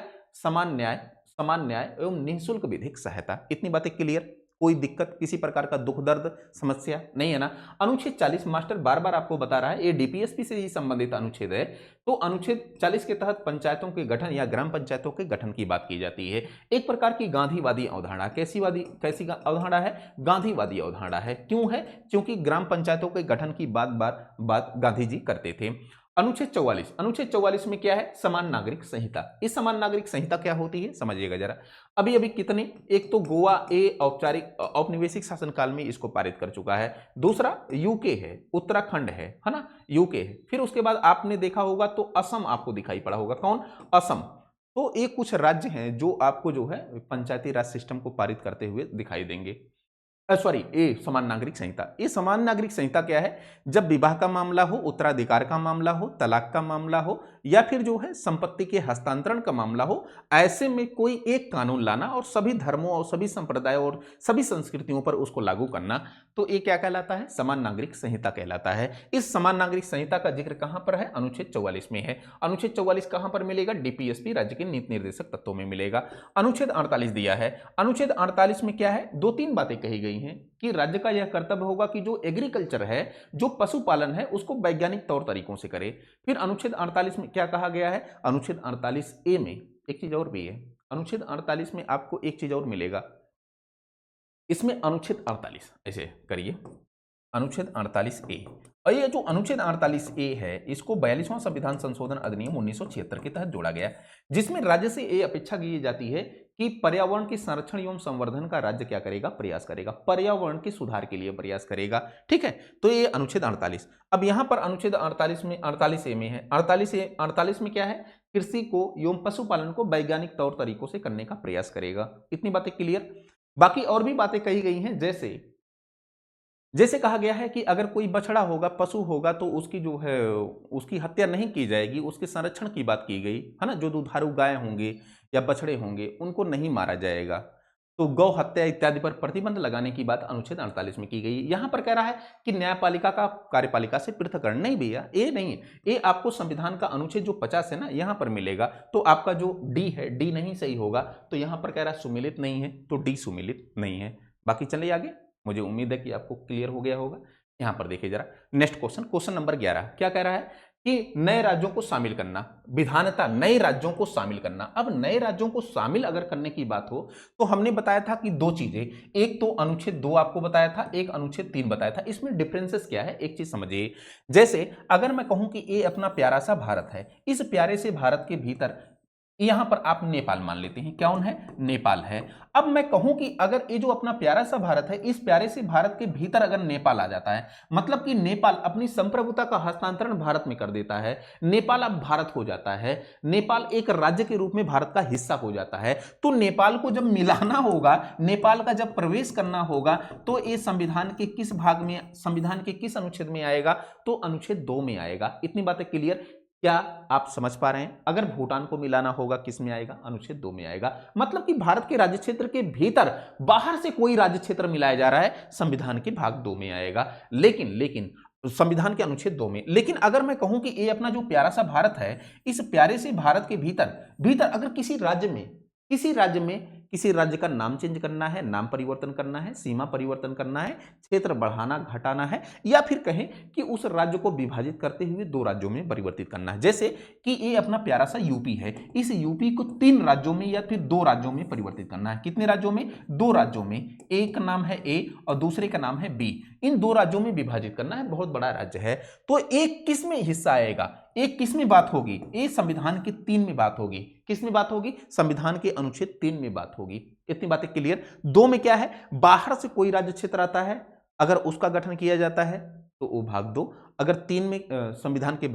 समान न्याय एवं निःशुल्क विधिक सहायता। इतनी बातें क्लियर? कोई दिक्कत, किसी प्रकार का दुख दर्द समस्या नहीं है ना? अनुच्छेद 40 मास्टर बार बार आपको बता रहा है, ये डीपीएसपी से ही संबंधित अनुच्छेद है। तो अनुच्छेद 40 के तहत पंचायतों के गठन या ग्राम पंचायतों के गठन की बात की जाती है। एक प्रकार की गांधीवादी अवधारणा। कैसी अवधारणा है? गांधीवादी अवधारणा है। क्यों है? क्योंकि ग्राम पंचायतों के गठन की बात गांधी जी करते थे। अनुच्छेद 44 में क्या है? समान नागरिक संहिता। इस समान नागरिक संहिता क्या होती है, समझिएगा जरा। अभी कितने, एक तो गोवा औपनिवेशिक शासन काल में इसको पारित कर चुका है। दूसरा यूके है, उत्तराखंड है ना, यूके है। फिर उसके बाद आपने देखा होगा तो असम आपको दिखाई पड़ा होगा। कौन? असम। तो ये कुछ राज्य हैं जो आपको जो है पंचायती राज सिस्टम को पारित करते हुए दिखाई देंगे। सॉरी, ये समान नागरिक संहिता। ये समान नागरिक संहिता क्या है? जब विवाह का मामला हो, उत्तराधिकार का मामला हो, तलाक का मामला हो, या फिर जो है संपत्ति के हस्तांतरण का मामला हो, ऐसे में कोई एक कानून लाना और सभी धर्मों और सभी संप्रदायों और सभी संस्कृतियों पर उसको लागू करना, तो ये क्या कहलाता है? समान नागरिक संहिता कहलाता है। इस समान नागरिक संहिता का जिक्र कहां पर है? अनुच्छेद 44 में है। अनुच्छेद 44 कहां पर मिलेगा? डीपीएसपी, राज्य के नीति निर्देशक तत्वों में मिलेगा। अनुच्छेद 48 दिया है। अनुच्छेद 48 में क्या है? दो तीन बातें कही गई हैं कि राज्य का यह कर्तव्य होगा कि जो एग्रीकल्चर है, जो पशुपालन है, उसको वैज्ञानिक तौर तरीकों से करे। फिर अनुच्छेद 48 में क्या कहा गया है? अनुच्छेद 48 ए में एक चीज और भी है। अनुच्छेद 48 में आपको एक चीज और मिलेगा। इसमें अनुच्छेद 48 ऐसे करिए, अनुच्छेद 48 ए। और ये जो अनुच्छेद 48 ए है, इसको 42वां संविधान संशोधन अधिनियम 1976 के तहत जोड़ा गया, जिसमें राज्य से ये अपेक्षा की जाती है कि पर्यावरण के संरक्षण एवं संवर्धन का राज्य क्या करेगा? प्रयास करेगा, पर्यावरण के सुधार के लिए प्रयास करेगा। ठीक है, तो ये अनुच्छेद 48। अब यहां पर अनुच्छेद 48 में 48 ए में है। 48 में क्या है? कृषि को एवं पशुपालन को वैज्ञानिक तौर तरीकों से करने का प्रयास करेगा। इतनी बातें क्लियर। बाकी और भी बातें कही गई हैं, जैसे कहा गया है कि अगर कोई बछड़ा होगा, पशु होगा, तो उसकी जो है उसकी हत्या नहीं की जाएगी, उसके संरक्षण की बात की गई है ना। जो दुधारू गाय होंगे या बछड़े होंगे, उनको नहीं मारा जाएगा। तो गौ हत्या इत्यादि पर प्रतिबंध लगाने की बात अनुच्छेद 48 में की गई। यहां पर कह रहा है कि न्यायपालिका का कार्यपालिका से पृथक्करण नहीं भैया, ये नहीं, ये आपको संविधान का अनुच्छेद जो 50 है ना, यहां पर मिलेगा। तो आपका जो डी है, डी नहीं सही होगा, तो यहां पर कह रहा है सुमिलित नहीं है, तो डी सुमिलित नहीं है। बाकी चलिए आगे, मुझे उम्मीद है कि आपको क्लियर हो गया होगा। यहां पर देखिए जरा नेक्स्ट क्वेश्चन, क्वेश्चन नंबर 11 क्या कह रहा है कि नए राज्यों को शामिल करना, विधानता, नए राज्यों को शामिल करना। अब नए राज्यों को शामिल अगर करने की बात हो, तो हमने बताया था कि दो चीजें, एक तो अनुच्छेद 2 आपको बताया था, एक अनुच्छेद 3 बताया था। इसमें डिफरेंसेस क्या है, एक चीज समझिए। जैसे अगर मैं कहूं कि ये अपना प्यारा सा भारत है, इस प्यारे से भारत के भीतर यहां पर आप नेपाल मान लेते हैं, कौन है? नेपाल है। अब मैं कहूं कि अगर ये जो अपना प्यारा सा भारत है, इस प्यारे से भारत के भीतर अगर नेपाल आ जाता है, मतलब कि नेपाल अपनी संप्रभुता का हस्तांतरण भारत में कर देता है, नेपाल अब भारत हो जाता है, नेपाल एक राज्य के रूप में भारत का हिस्सा हो जाता है, तो नेपाल को जब मिलाना होगा, नेपाल का जब प्रवेश करना होगा, तो ये संविधान के किस भाग में, संविधान के किस अनुच्छेद में आएगा? तो अनुच्छेद 2 में आएगा। इतनी बातें क्लियर, क्या आप समझ पा रहे हैं? अगर भूटान को मिलाना होगा, किस में आएगा? अनुच्छेद 2 में आएगा। मतलब कि भारत के राज्य क्षेत्र के भीतर बाहर से कोई राज्य क्षेत्र मिलाया जा रहा है, संविधान के भाग 2 में आएगा। लेकिन संविधान के अनुच्छेद 2 में। लेकिन अगर मैं कहूं कि ये अपना जो प्यारा सा भारत है, इस प्यारे से भारत के भीतर अगर किसी राज्य का नाम चेंज करना है, नाम परिवर्तन करना है, सीमा परिवर्तन करना है, क्षेत्र बढ़ाना घटाना है, या फिर कहें कि उस राज्य को विभाजित करते हुए 2 राज्यों में परिवर्तित करना है, जैसे कि ये अपना प्यारा सा यूपी है, इस यूपी को 3 राज्यों में या फिर 2 राज्यों में परिवर्तित करना है। कितने राज्यों में? 2 राज्यों में। एक का नाम है ए और दूसरे का नाम है बी, इन 2 राज्यों में विभाजित करना है। बहुत बड़ा राज्य है, तो एक किस में हिस्सा आएगा? एक किस में बात होगी? ये संविधान के 3 में बात होगी। किस में बात होगी? संविधान के अनुच्छेद 3 में बात होगी। इतनी बातें क्लियर। 2 में क्या है? बाहर से कोई राज्य क्षेत्र आता है, अगर उसका गठन किया जाता है तो वो भाग 2। अगर 3 में संविधान के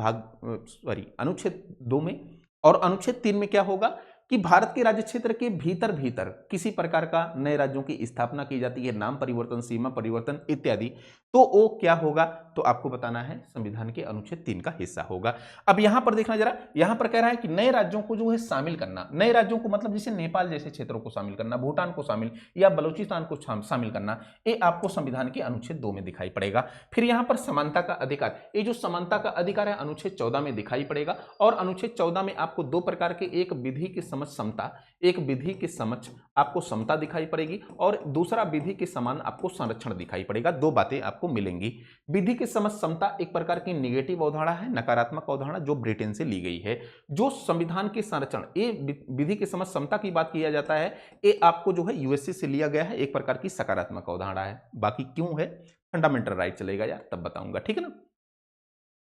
अनुच्छेद 2 में, और अनुच्छेद 3 में क्या होगा कि भारत के राज्य क्षेत्र के भीतर किसी प्रकार का नए राज्यों की स्थापना की जाती है, नाम परिवर्तन, सीमा परिवर्तन इत्यादि, तो वो क्या होगा? तो आपको बताना है, संविधान के अनुच्छेद 3 का हिस्सा होगा। अब यहां पर देखना जरा, यहां पर कह रहा है कि नए राज्यों को जो है शामिल करना, नए राज्यों को मतलब जैसे नेपाल जैसे क्षेत्रों को शामिल करना, भूटान को शामिल या बलूचिस्तान को शामिल करना, ये आपको संविधान के अनुच्छेद 2 में दिखाई पड़ेगा। फिर यहां पर समानता का अधिकार, ये जो समानता का अधिकार है अनुच्छेद 14 में दिखाई पड़ेगा। और अनुच्छेद 14 में आपको 2 प्रकार के, एक विधि के समक्ष समता, एक विधि के समक्ष आपको समता दिखाई पड़ेगी, और दूसरा विधि के समान आपको संरक्षण दिखाई पड़ेगा। 2 बातें आपको मिलेंगी। विधि के समक्ष समता एक प्रकार की निगेटिव अवधारणा है, नकारात्मक अवधारणा, जो ब्रिटेन से ली गई है। जो संविधान के संरक्षण, ये विधि के समक्ष समता की बात किया जाता है, ये आपको जो है यूएसए से लिया गया है, एक प्रकार की सकारात्मक अवधारणा है। बाकी क्यों है, फंडामेंटल राइट चलेगा यार, तब बताऊंगा, ठीक है ना।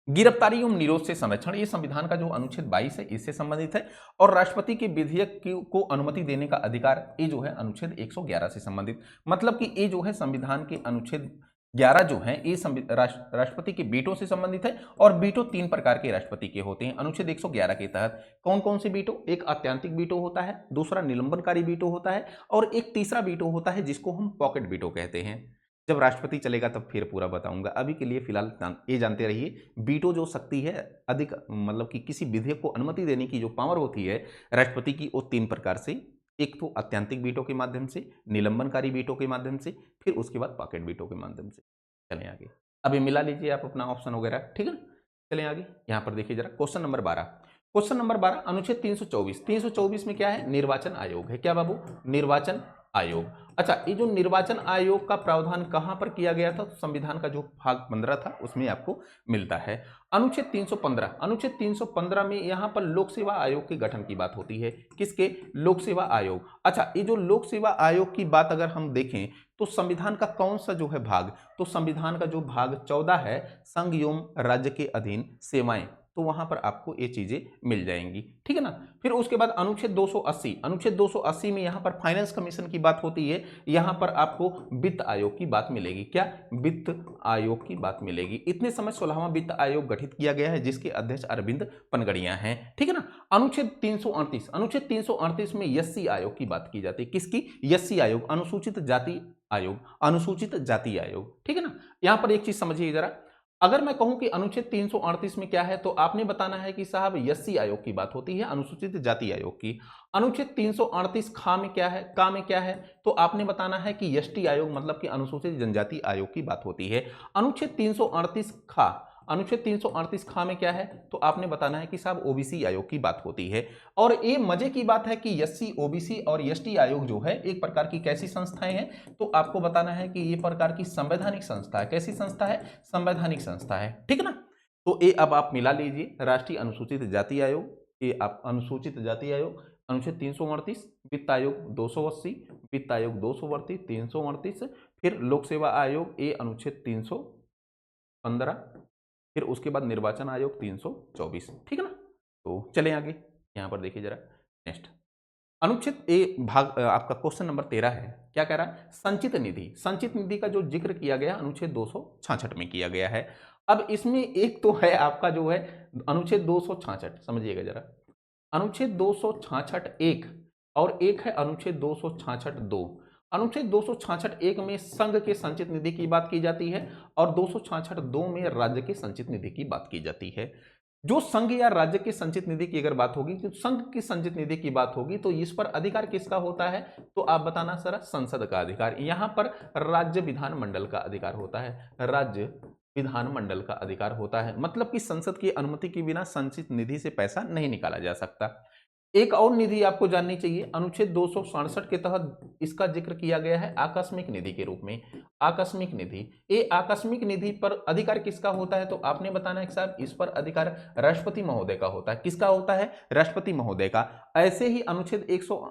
गिरफ्तारी एवं निरोध से संरक्षण, ये संविधान का जो अनुच्छेद 22 है, इससे संबंधित है। और राष्ट्रपति के विधेयक को अनुमति देने का अधिकार, ये जो है अनुच्छेद 111 से संबंधित। मतलब कि ये जो है संविधान के अनुच्छेद 11 जो हैं ये राष्ट्रपति के वीटो से संबंधित है। और वीटो 3 प्रकार के राष्ट्रपति के होते हैं अनुच्छेद 111 के तहत। कौन कौन से वीटो? एक आत्यांतिक वीटो होता है, दूसरा निलंबनकारी वीटो होता है, और एक तीसरा वीटो होता है जिसको हम पॉकेट वीटो कहते हैं। जब राष्ट्रपति चलेगा तब फिर पूरा बताऊंगा, अभी के लिए फिलहाल ये जानते रहिए वीटो जो शक्ति है अधिक, मतलब कि किसी विधेयक को अनुमति देने की जो पावर होती है राष्ट्रपति की, वो 3 प्रकार से, एक तो आत्यांतिक वीटो के माध्यम से, निलंबनकारी वीटो के माध्यम से, फिर उसके बाद पॉकेट वीटो के माध्यम से। चलें आगे, अभी मिला लीजिए आप अपना ऑप्शन वगैरह, ठीक है ना। चलें आगे, यहां पर देखिए जरा क्वेश्चन नंबर 12। क्वेश्चन नंबर 12 अनुच्छेद 324। 324 में क्या है? निर्वाचन आयोग है। क्या बाबू? निर्वाचन आयोग। अच्छा, ये जो निर्वाचन आयोग का प्रावधान कहां पर किया गया था? तो संविधान का जो भाग 15 था उसमें आपको मिलता है। अनुच्छेद 315। अनुच्छेद 315 में यहां पर लोक सेवा आयोग के गठन की बात होती है। किसके? लोक सेवा आयोग। अच्छा, ये जो लोक सेवा आयोग की बात अगर हम देखें तो संविधान का कौन सा जो है भाग? तो संविधान का जो भाग 14 है, संघ एवं राज्य के अधीन सेवाएं, तो वहां पर आपको ये चीजें मिल जाएंगी, ठीक है ना। फिर उसके बाद अनुच्छेद 280। अनुच्छेद 280 में यहां पर फाइनेंस कमीशन की बात होती है। यहां पर आपको वित्त आयोग की बात मिलेगी। क्या? वित्त आयोग की बात मिलेगी। इतने समय 16वां वित्त आयोग गठित किया गया है जिसके अध्यक्ष अरविंद पनगड़िया हैं, ठीक है ना। अनुच्छेद 338। अनुच्छेद 338 में एससी आयोग की बात की जाती है। किसकी? एससी आयोग, अनुसूचित जाति आयोग, अनुसूचित जाति आयोग, ठीक है ना। यहां पर एक चीज समझिए जरा, अगर मैं कहूं कि अनुच्छेद 338 में क्या है तो आपने बताना है कि साहब एससी आयोग की बात होती है, अनुसूचित जाति आयोग की। अनुच्छेद 338 खा में क्या है? का में क्या है? तो आपने बताना है कि एसटी आयोग, मतलब कि अनुसूचित जनजाति आयोग की बात होती है। अनुच्छेद 338 खा, अनुच्छेद 338 खा में क्या है? तो आपने बताना है कि साहब ओबीसी आयोग की बात होती है। और ये मजे की बात है कि एससी, ओबीसी और एसटी आयोग जो है एक प्रकार की कैसी संस्थाएं हैं? तो आपको बताना है कि ये प्रकार की संवैधानिक संस्था है। कैसी संस्था है? संवैधानिक संस्था है, ठीक है ना। तो ये अब आप मिला लीजिए, राष्ट्रीय अनुसूचित जाति आयोग, ये आप अनुसूचित जाति आयोग, अनुच्छेद 338, वित्त आयोग 280, वित्त आयोग 238, 338, फिर लोक सेवा आयोग ये अनुच्छेद 315, फिर उसके बाद निर्वाचन आयोग 324, ठीक है ना। तो चलें आगे, यहां पर देखिए जरा नेक्स्ट अनुच्छेद ए भाग आपका क्वेश्चन नंबर 13 है। क्या कह रहा है? संचित निधि। संचित निधि का जो जिक्र किया गया अनुच्छेद 266 में किया गया है। अब इसमें एक तो है आपका जो है अनुच्छेद 266, समझिएगा जरा, अनुच्छेद 266 एक, और एक है अनुच्छेद 266 दो। अनुच्छेद 266 एक में संघ के संचित निधि की बात की जाती है, और 266 दो में राज्य के संचित निधि की बात की जाती है। जो संघ या राज्य के संचित निधि की अगर बात होगी, तो संघ की संचित निधि की बात होगी, तो इस पर अधिकार किसका होता है? तो आप बताना सर, संसद का अधिकार। यहां पर राज्य विधानमंडल का अधिकार होता है, राज्य विधानमंडल का अधिकार होता है, मतलब कि संसद की अनुमति के बिना संचित निधि से पैसा नहीं निकाला जा सकता। एक और निधि आपको जाननी चाहिए, अनुच्छेद 267 के तहत इसका जिक्र किया गया है आकस्मिक निधि के रूप में। आकस्मिक निधि, ये आकस्मिक निधि पर अधिकार किसका होता है? तो आपने बताना है कि साहब इस पर अधिकार राष्ट्रपति महोदय का होता है। किसका होता है? राष्ट्रपति महोदय का। ऐसे ही अनुच्छेद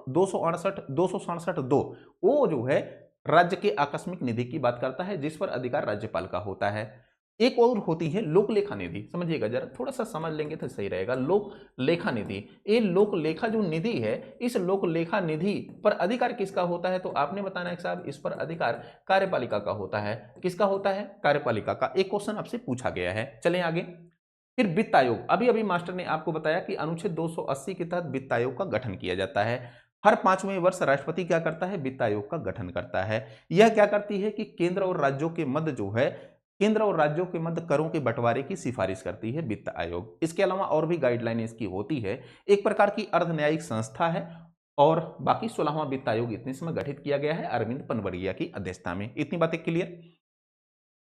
267 दो, वो जो है राज्य के आकस्मिक निधि की बात करता है, जिस पर अधिकार राज्यपाल का होता है। एक और होती है लोक लेखा निधि, समझिएगा जरा, थोड़ा सा समझ लेंगे तो सही रहेगा। लोक लेखा निधि, ये लोक लेखा जो निधि है, इस लोक लेखा निधि पर अधिकार किसका होता है? तो आपने बताना है कि साहब इस पर अधिकार कार्यपालिका का होता है। किसका होता है? कार्यपालिका का। एक क्वेश्चन आपसे पूछा गया है, चलें आगे। फिर वित्त आयोग, अभी अभी मास्टर ने आपको बताया कि अनुच्छेद 280 के तहत वित्त आयोग का गठन किया जाता है। हर 5वें वर्ष राष्ट्रपति क्या करता है? वित्त आयोग का गठन करता है। यह क्या करती है कि केंद्र और राज्यों के मध्य जो है, केंद्र और राज्यों के मध्य करों के बंटवारे की सिफारिश करती है वित्त आयोग। इसके अलावा और भी गाइडलाइन इसकी होती है। एक प्रकार की अर्ध न्यायिक संस्था है। और बाकी 16वां वित्त आयोग इतने समय गठित किया गया है अरविंद पनबरिया की अध्यक्षता में। इतनी बातें क्लियर।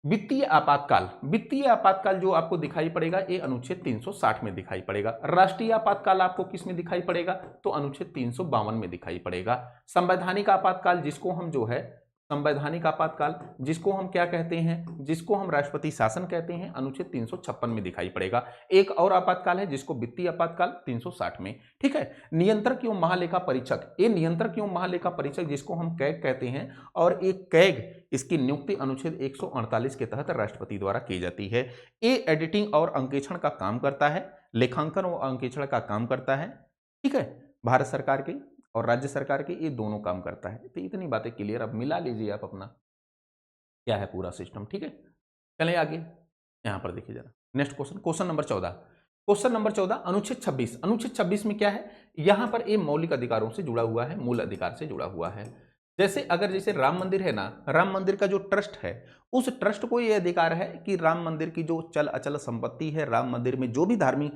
वित्तीय आपातकाल, वित्तीय आपातकाल जो आपको दिखाई पड़ेगा ये अनुच्छेद 360 में दिखाई पड़ेगा। राष्ट्रीय आपातकाल आपको किस में दिखाई पड़ेगा? तो अनुच्छेद 352 में दिखाई पड़ेगा। संवैधानिक आपातकाल जिसको हम जो है, संवैधानिक आपातकाल जिसको हम क्या कहते हैं, जिसको हम राष्ट्रपति शासन कहते हैं, अनुच्छेद 356 में दिखाई पड़ेगा। एक और आपातकाल है जिसको वित्तीय आपातकाल 360 में, ठीक है। नियंत्रक एवं महालेखा परीक्षक, ये नियंत्रक एवं महालेखा परीक्षक जिसको हम कैग कहते हैं, और एक कैग इसकी नियुक्ति अनुच्छेद 148 के तहत राष्ट्रपति द्वारा की जाती है। ये एडिटिंग और अंकेक्षण का काम करता है, लेखांकन और अंकेक्षण का काम करता है, ठीक है। भारत सरकार के और राज्य सरकार के ये दोनों काम करता है। तो इतनी बातें क्लियर, अब मिला लीजिए आप अपना। क्या है पूरा सिस्टम। ठीक है, चलें आगे। यहाँ पर देखिए जरा next question, question number 14। Question number 14 अनुच्छेद 26। अनुच्छेद 26 में क्या है, यहाँ पर ये मौलिक अधिकारों से जुड़ा हुआ है, मूल अधिकार से जुड़ा हुआ है। जैसे अगर जैसे राम मंदिर है ना, राम मंदिर का जो ट्रस्ट है, उस ट्रस्ट को ये अधिकार है कि राम मंदिर की जो चल अचल संपत्ति है, राम मंदिर में जो भी धार्मिक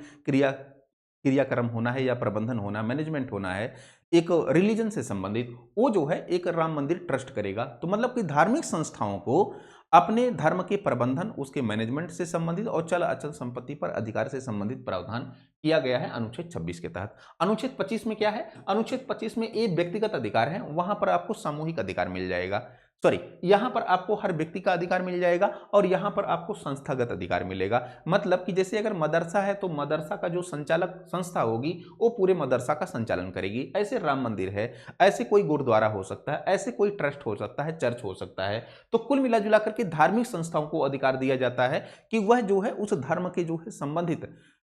क्रियाक्रम होना है या प्रबंधन होना, मैनेजमेंट होना है एक रिलीजन से संबंधित, वो जो है एक राम मंदिर ट्रस्ट करेगा। तो मतलब कि धार्मिक संस्थाओं को अपने धर्म के प्रबंधन, उसके मैनेजमेंट से संबंधित और चल अचल संपत्ति पर अधिकार से संबंधित प्रावधान किया गया है अनुच्छेद 26 के तहत। अनुच्छेद 25 में क्या है, अनुच्छेद 25 में एक व्यक्तिगत अधिकार है, वहां पर आपको सामूहिक अधिकार मिल जाएगा। सॉरी, यहां पर आपको हर व्यक्ति का अधिकार मिल जाएगा और यहां पर आपको संस्थागत अधिकार मिलेगा। मतलब कि जैसे अगर मदरसा है तो मदरसा का जो संचालक संस्था होगी वो पूरे मदरसा का संचालन करेगी। ऐसे राम मंदिर है, ऐसे कोई गुरुद्वारा हो सकता है, ऐसे कोई ट्रस्ट हो सकता है, चर्च हो सकता है। तो कुल मिला जुला करके धार्मिक संस्थाओं को अधिकार दिया जाता है कि वह जो है उस धर्म के जो है संबंधित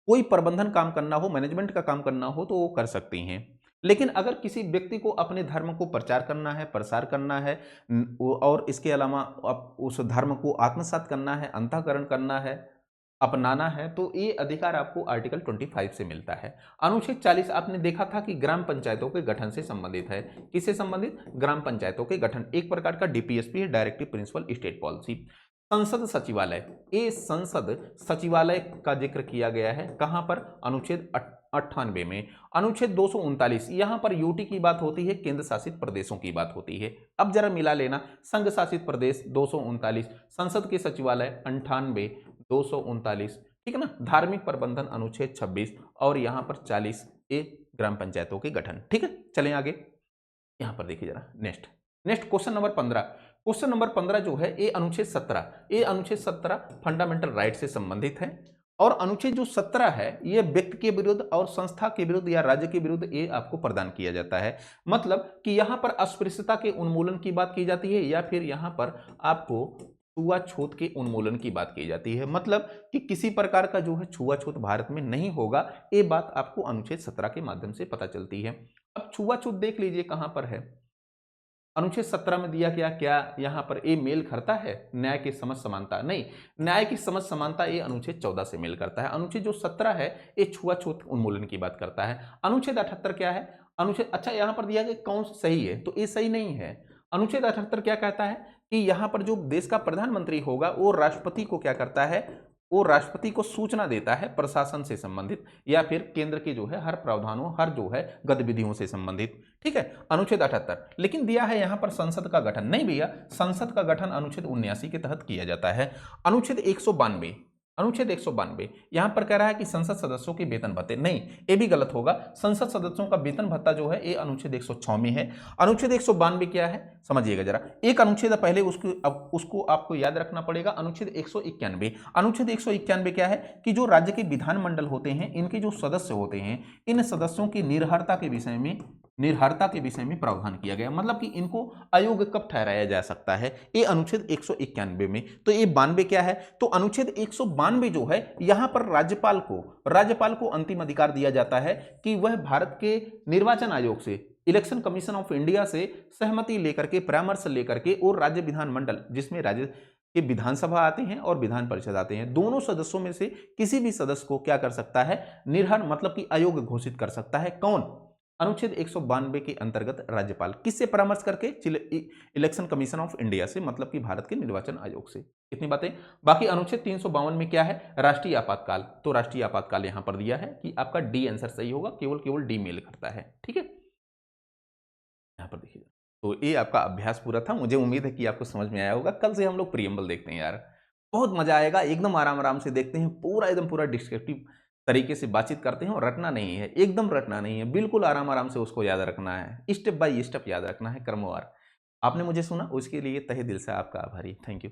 कोई प्रबंधन काम करना हो, मैनेजमेंट का काम करना हो तो वो कर सकती हैं। लेकिन अगर किसी व्यक्ति को अपने धर्म को प्रचार करना है, प्रसार करना है और इसके अलावा उस धर्म को आत्मसात करना है, अंतःकरण करना है, अपनाना है, तो ये अधिकार आपको आर्टिकल 25 से मिलता है। अनुच्छेद 40 आपने देखा था कि ग्राम पंचायतों के गठन से संबंधित है। किससे संबंधित, ग्राम पंचायतों के गठन, एक प्रकार का डीपीएसपी है, डायरेक्टिव प्रिंसिपल स्टेट पॉलिसी। संसद सचिवालय, ये संसद सचिवालय का जिक्र किया गया है कहां पर, अनुच्छेद 98 में। अनुच्छेद 239, यहां पर यूटी की बात होती है, केंद्र शासित प्रदेशों की बात होती है। अब जरा मिला लेना, संघ शासित प्रदेश 239, संसद के सचिवालय 98, 239, ठीक है ना। धार्मिक प्रबंधन अनुच्छेद 26 और यहां पर 40 ए ग्राम पंचायतों के गठन। ठीक है, चलें आगे। यहां पर देखिए जरा next next question number 15। Question number 15 जो है ये अनुच्छेद 17, ये अनुच्छेद 17 फंडामेंटल राइट से संबंधित है। और अनुच्छेद जो 17 है ये व्यक्ति के विरुद्ध और संस्था के विरुद्ध या राज्य के विरुद्ध ये आपको प्रदान किया जाता है। मतलब कि यहां पर अस्पृश्यता के उन्मूलन की बात की जाती है या फिर यहां पर आपको छुआछूत के उन्मूलन की बात की जाती है। मतलब कि किसी प्रकार का जो है छुआछूत भारत में नहीं होगा, ये बात आपको अनुच्छेद 17 के माध्यम से पता चलती है। अब छुआछूत देख लीजिए कहां पर है, अनुच्छेद 17 में दिया गया क्या, यहां पर ये मेल करता है न्याय की समझ समानता, नहीं, न्याय की समझ समानता ये अनुच्छेद 14 से मेल करता है। अनुच्छेद जो 17 है ये छुआछूत उन्मूलन की बात करता है। अनुच्छेद 78 क्या है, अनुच्छेद, अच्छा यहां पर दिया गया कौन सही है, तो ये सही नहीं है। अनुच्छेद 78 क्या कहता है कि यहां पर जो देश का प्रधानमंत्री होगा वो राष्ट्रपति को क्या करता है, वो राष्ट्रपति को सूचना देता है प्रशासन से संबंधित या फिर केंद्र के जो है हर प्रावधानों, हर जो है गतिविधियों से संबंधित। ठीक है, अनुच्छेद 78। लेकिन दिया है यहां पर संसद का गठन, नहीं भैया, संसद का गठन अनुच्छेद 79 के तहत किया जाता है। अनुच्छेद 192, अनुच्छेद 192 यहां पर कह रहा है कि संसद सदस्यों के वेतन भत्ते, नहीं, ये भी गलत होगा। संसद सदस्यों का वेतन भत्ता जो है ये अनुच्छेद 106 में है। अनुच्छेद 192 क्या है समझिएगा जरा, एक अनुच्छेद पहले उसको आपको याद रखना पड़ेगा। अनुच्छेद 191, अनुच्छेद 191 क्या है कि जो राज्य के विधानमंडल होते हैं इनके जो सदस्य होते हैं, इन सदस्यों की निर्भरता के विषय में प्रावधान किया गया। मतलब कि इनको अयोग्य कब ठहराया जा सकता है, ये अनुच्छेद 191 में। तो ये 92 क्या है, तो अनुच्छेद 192 जो है यहां पर राज्यपाल को अंतिम अधिकार दिया जाता है कि वह भारत के निर्वाचन आयोग से, इलेक्शन कमीशन ऑफ इंडिया से सहमति लेकर के, परामर्श लेकर के और राज्य विधानमंडल जिसमें राज्य के विधानसभा आते हैं और विधान परिषद आते हैं, दोनों सदस्यों में से किसी भी सदस्य को क्या कर सकता है, निर्हर मतलब कि अयोग्य घोषित कर सकता है। कौन, अनुच्छेद 192 के अंतर्गत राज्यपाल, किससे परामर्श करके, इलेक्शन कमीशन ऑफ इंडिया से, मतलब कि भारत के निर्वाचन आयोग से। इतनी बातें। बाकी अनुच्छेद 352 में क्या है, राष्ट्रीय आपातकाल, तो राष्ट्रीय आपातकाल यहां पर दिया है कि आपका डी आंसर सही होगा, केवल डी मेल करता है। ठीक है, यहां पर देखिए, तो ये आपका अभ्यास पूरा था। मुझे उम्मीद है कि आपको समझ में आया होगा। कल से हम लोग प्रियम्बल देखते हैं यार, बहुत मजा आएगा, एकदम आराम आराम से देखते हैं, पूरा डिस्क्रिप्टिव तरीके से बातचीत करते हैं और रटना नहीं है, एकदम रटना नहीं है, बिल्कुल आराम आराम से उसको याद रखना है, स्टेप बाय स्टेप याद रखना है, क्रमवार। आपने मुझे सुना उसके लिए तहे दिल से आपका आभारी, थैंक यू।